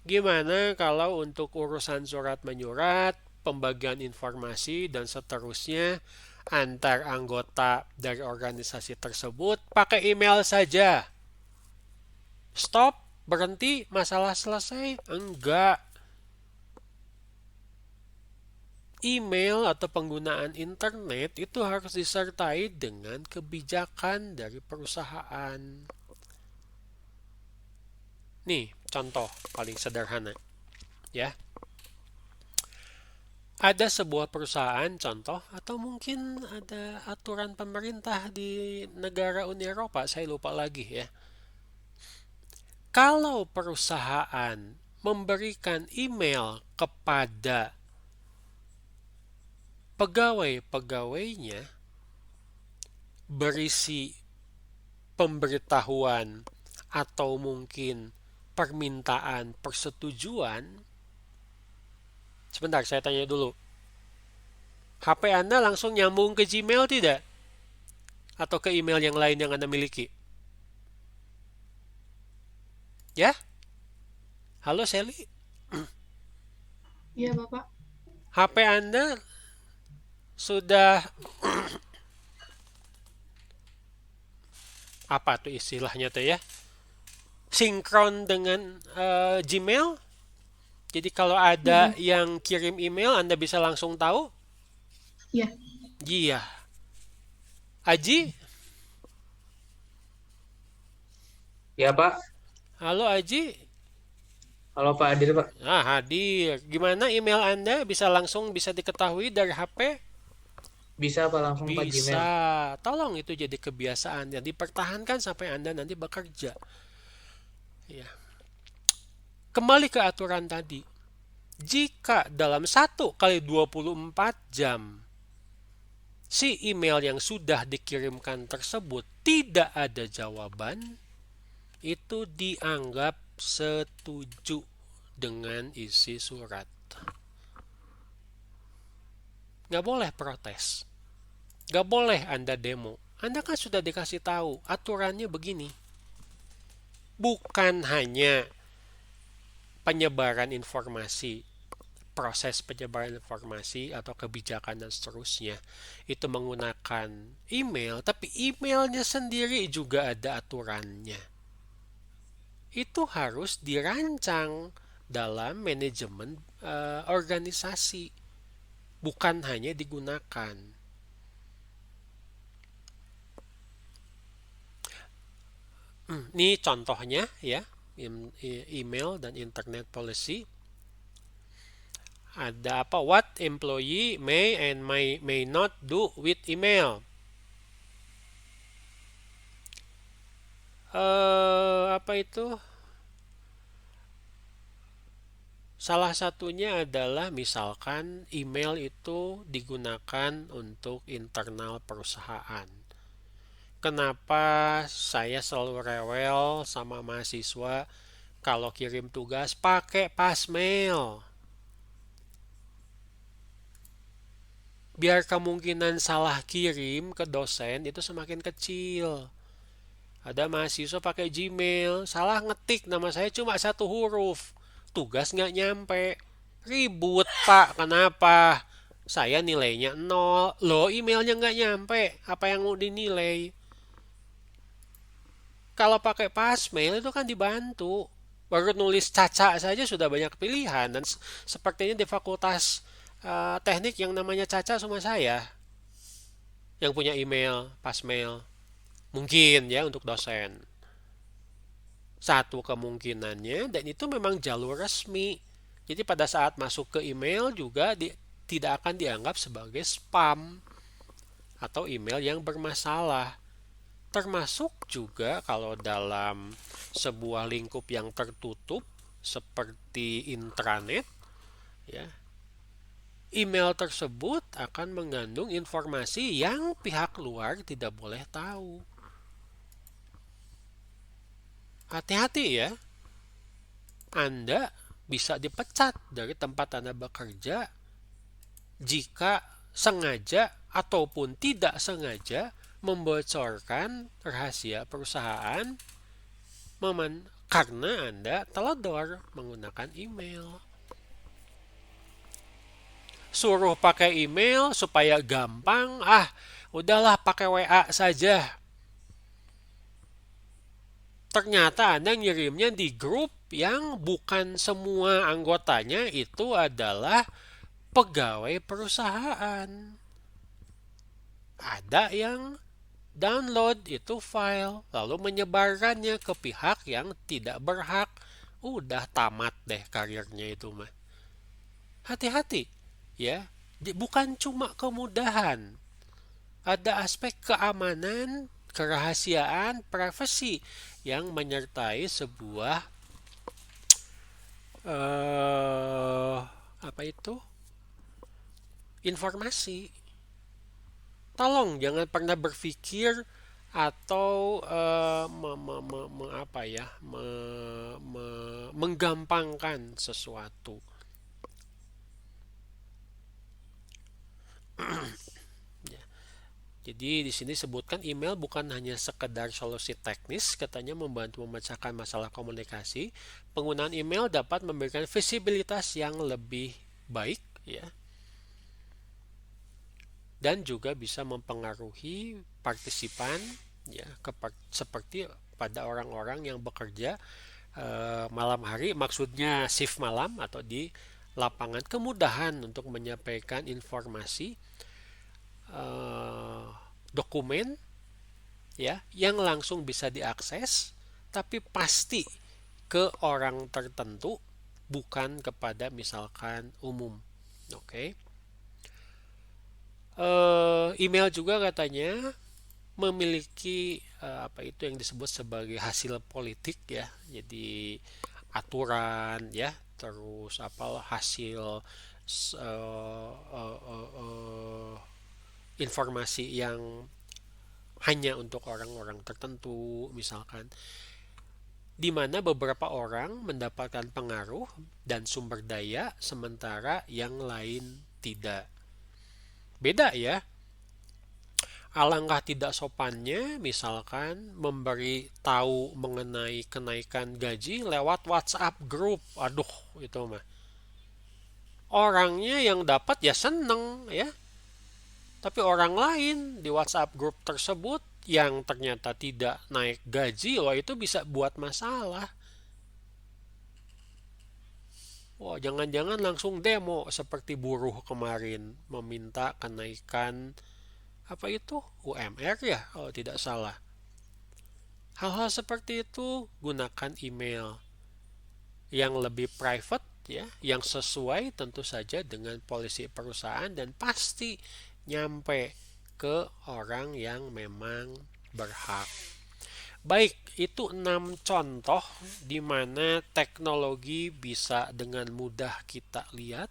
gimana kalau untuk urusan surat menyurat, pembagian informasi, dan seterusnya antar anggota dari organisasi tersebut pakai email saja? Stop, berhenti, masalah selesai? Enggak. Email atau penggunaan internet itu harus disertai dengan kebijakan dari perusahaan. Nih, contoh paling sederhana. Ya. Ada sebuah perusahaan contoh, atau mungkin ada aturan pemerintah di negara Uni Eropa, saya lupa lagi ya. Kalau perusahaan memberikan email kepada pegawai-pegawainya berisi pemberitahuan atau mungkin permintaan persetujuan, sebentar saya tanya dulu. HP Anda langsung nyambung ke Gmail tidak? Atau ke email yang lain yang Anda miliki? Ya? Halo Sally? Iya, Bapak. HP Anda sudah apa tuh istilahnya tuh ya? Sinkron dengan Gmail? Jadi kalau ada yang kirim email, Anda bisa langsung tahu? Iya. Iya. Aji? Ya Pak, Halo Aji? halo Pak Adir Pak. Hadir. Gimana email Anda bisa diketahui dari HP? Bisa Pak langsung Pak Bisa. Gmail. Tolong itu jadi kebiasaan yang dipertahankan sampai Anda nanti bekerja. Ya. Kembali ke aturan tadi. Jika dalam 1 kali 24 jam si email yang sudah dikirimkan tersebut tidak ada jawaban, itu dianggap setuju dengan isi surat. Nggak boleh protes. Nggak boleh Anda demo. Anda kan sudah dikasih tahu, aturannya begini. Bukan hanya penyebaran informasi, proses penyebaran informasi atau kebijakan dan seterusnya itu menggunakan email, tapi emailnya sendiri juga ada aturannya. Itu harus dirancang dalam manajemen organisasi, bukan hanya digunakan. Ini contohnya ya. email dan internet policy. Ada apa? What employee may and may not do with email. Apa itu? Salah satunya adalah misalkan email itu digunakan untuk internal perusahaan. Kenapa saya selalu rewel sama mahasiswa kalau kirim tugas pakai pasmail? Biar kemungkinan salah kirim ke dosen itu semakin kecil. Ada mahasiswa pakai Gmail, salah ngetik nama saya cuma 1 huruf. Tugas nggak nyampe. Ribut, Pak. Kenapa? Saya nilainya 0. Loh, emailnya nggak nyampe. Apa yang mau dinilai? Kalau pakai pasmail itu kan dibantu. Baru nulis caca saja sudah banyak pilihan. Dan sepertinya di fakultas teknik yang namanya Caca sama saya yang punya email, pasmail. Mungkin ya untuk dosen. Satu kemungkinannya, dan itu memang jalur resmi. Jadi pada saat masuk ke email juga tidak akan dianggap sebagai spam atau email yang bermasalah. Termasuk juga kalau dalam sebuah lingkup yang tertutup seperti intranet, ya, email tersebut akan mengandung informasi yang pihak luar tidak boleh tahu. Hati-hati ya, Anda bisa dipecat dari tempat Anda bekerja jika sengaja ataupun tidak sengaja membocorkan rahasia perusahaan karena Anda teledor menggunakan email. Suruh pakai email supaya gampang, udahlah pakai WA saja. Ternyata Anda ngirimnya di grup yang bukan semua anggotanya itu adalah pegawai perusahaan. Ada yang download itu file, lalu menyebarkannya ke pihak yang tidak berhak. Udah tamat deh karirnya itu mah. Hati-hati ya, bukan cuma kemudahan. Ada aspek keamanan, kerahasiaan, privasi yang menyertai sebuah informasi. Tolong jangan pernah berpikir atau menggampangkan sesuatu. Jadi di sini sebutkan email bukan hanya sekedar solusi teknis, katanya membantu memecahkan masalah komunikasi. Penggunaan email dapat memberikan visibilitas yang lebih baik, ya, dan juga bisa mempengaruhi partisipan, ya, seperti pada orang-orang yang bekerja malam hari, maksudnya shift malam atau di lapangan, kemudahan untuk menyampaikan informasi, dokumen, ya, yang langsung bisa diakses, tapi pasti ke orang tertentu, bukan kepada misalkan umum. Oke. Email juga katanya memiliki yang disebut sebagai hasil politik, ya. Jadi aturan, ya, terus hasil informasi yang hanya untuk orang-orang tertentu, misalkan, di mana beberapa orang mendapatkan pengaruh dan sumber daya sementara yang lain tidak. Beda ya. Alangkah tidak sopannya misalkan memberi tahu mengenai kenaikan gaji lewat WhatsApp group. Aduh, itu mah. Orangnya yang dapat ya seneng, ya. Tapi orang lain di WhatsApp group tersebut yang ternyata tidak naik gaji, itu bisa buat masalah. Wah, jangan-jangan langsung demo seperti buruh kemarin meminta kenaikan UMR ya, kalau tidak salah. Hal-hal seperti itu gunakan email. yang lebih private ya, yang sesuai tentu saja dengan polisi perusahaan dan pasti nyampe ke orang yang memang berhak. Baik, itu 6 contoh di mana teknologi bisa dengan mudah kita lihat,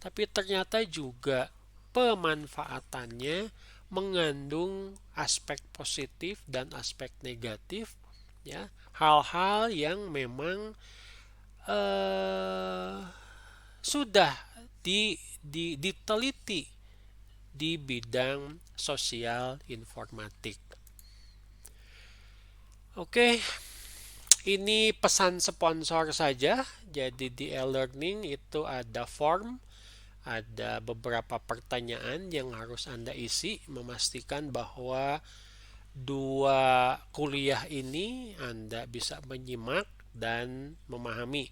tapi ternyata juga pemanfaatannya mengandung aspek positif dan aspek negatif ya, hal-hal yang memang sudah diteliti di bidang sosial informatik. Oke, ini pesan sponsor saja. Jadi di e-learning itu ada form, ada beberapa pertanyaan yang harus Anda isi, memastikan bahwa 2 kuliah ini Anda bisa menyimak dan memahami.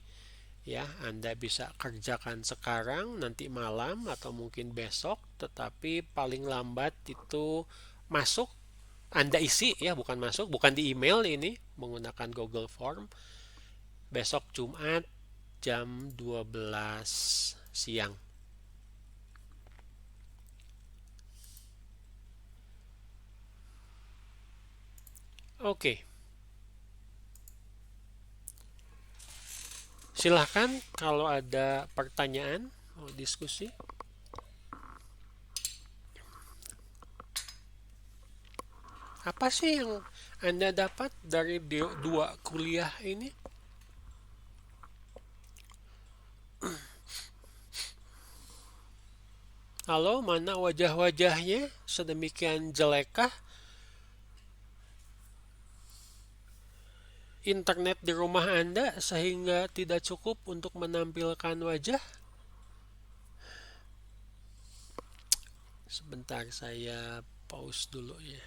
Ya, Anda bisa kerjakan sekarang, nanti malam atau mungkin besok, tetapi paling lambat itu masuk Anda isi ya, bukan masuk, bukan di email ini, menggunakan Google Form besok Jumat jam 12 siang. Oke. Silahkan kalau ada pertanyaan mau diskusi. Apa sih yang Anda dapat dari 2 kuliah ini? Halo, mana wajah-wajahnya? Sedemikian jelekkah internet di rumah Anda sehingga tidak cukup untuk menampilkan wajah? Sebentar, saya pause dulu ya.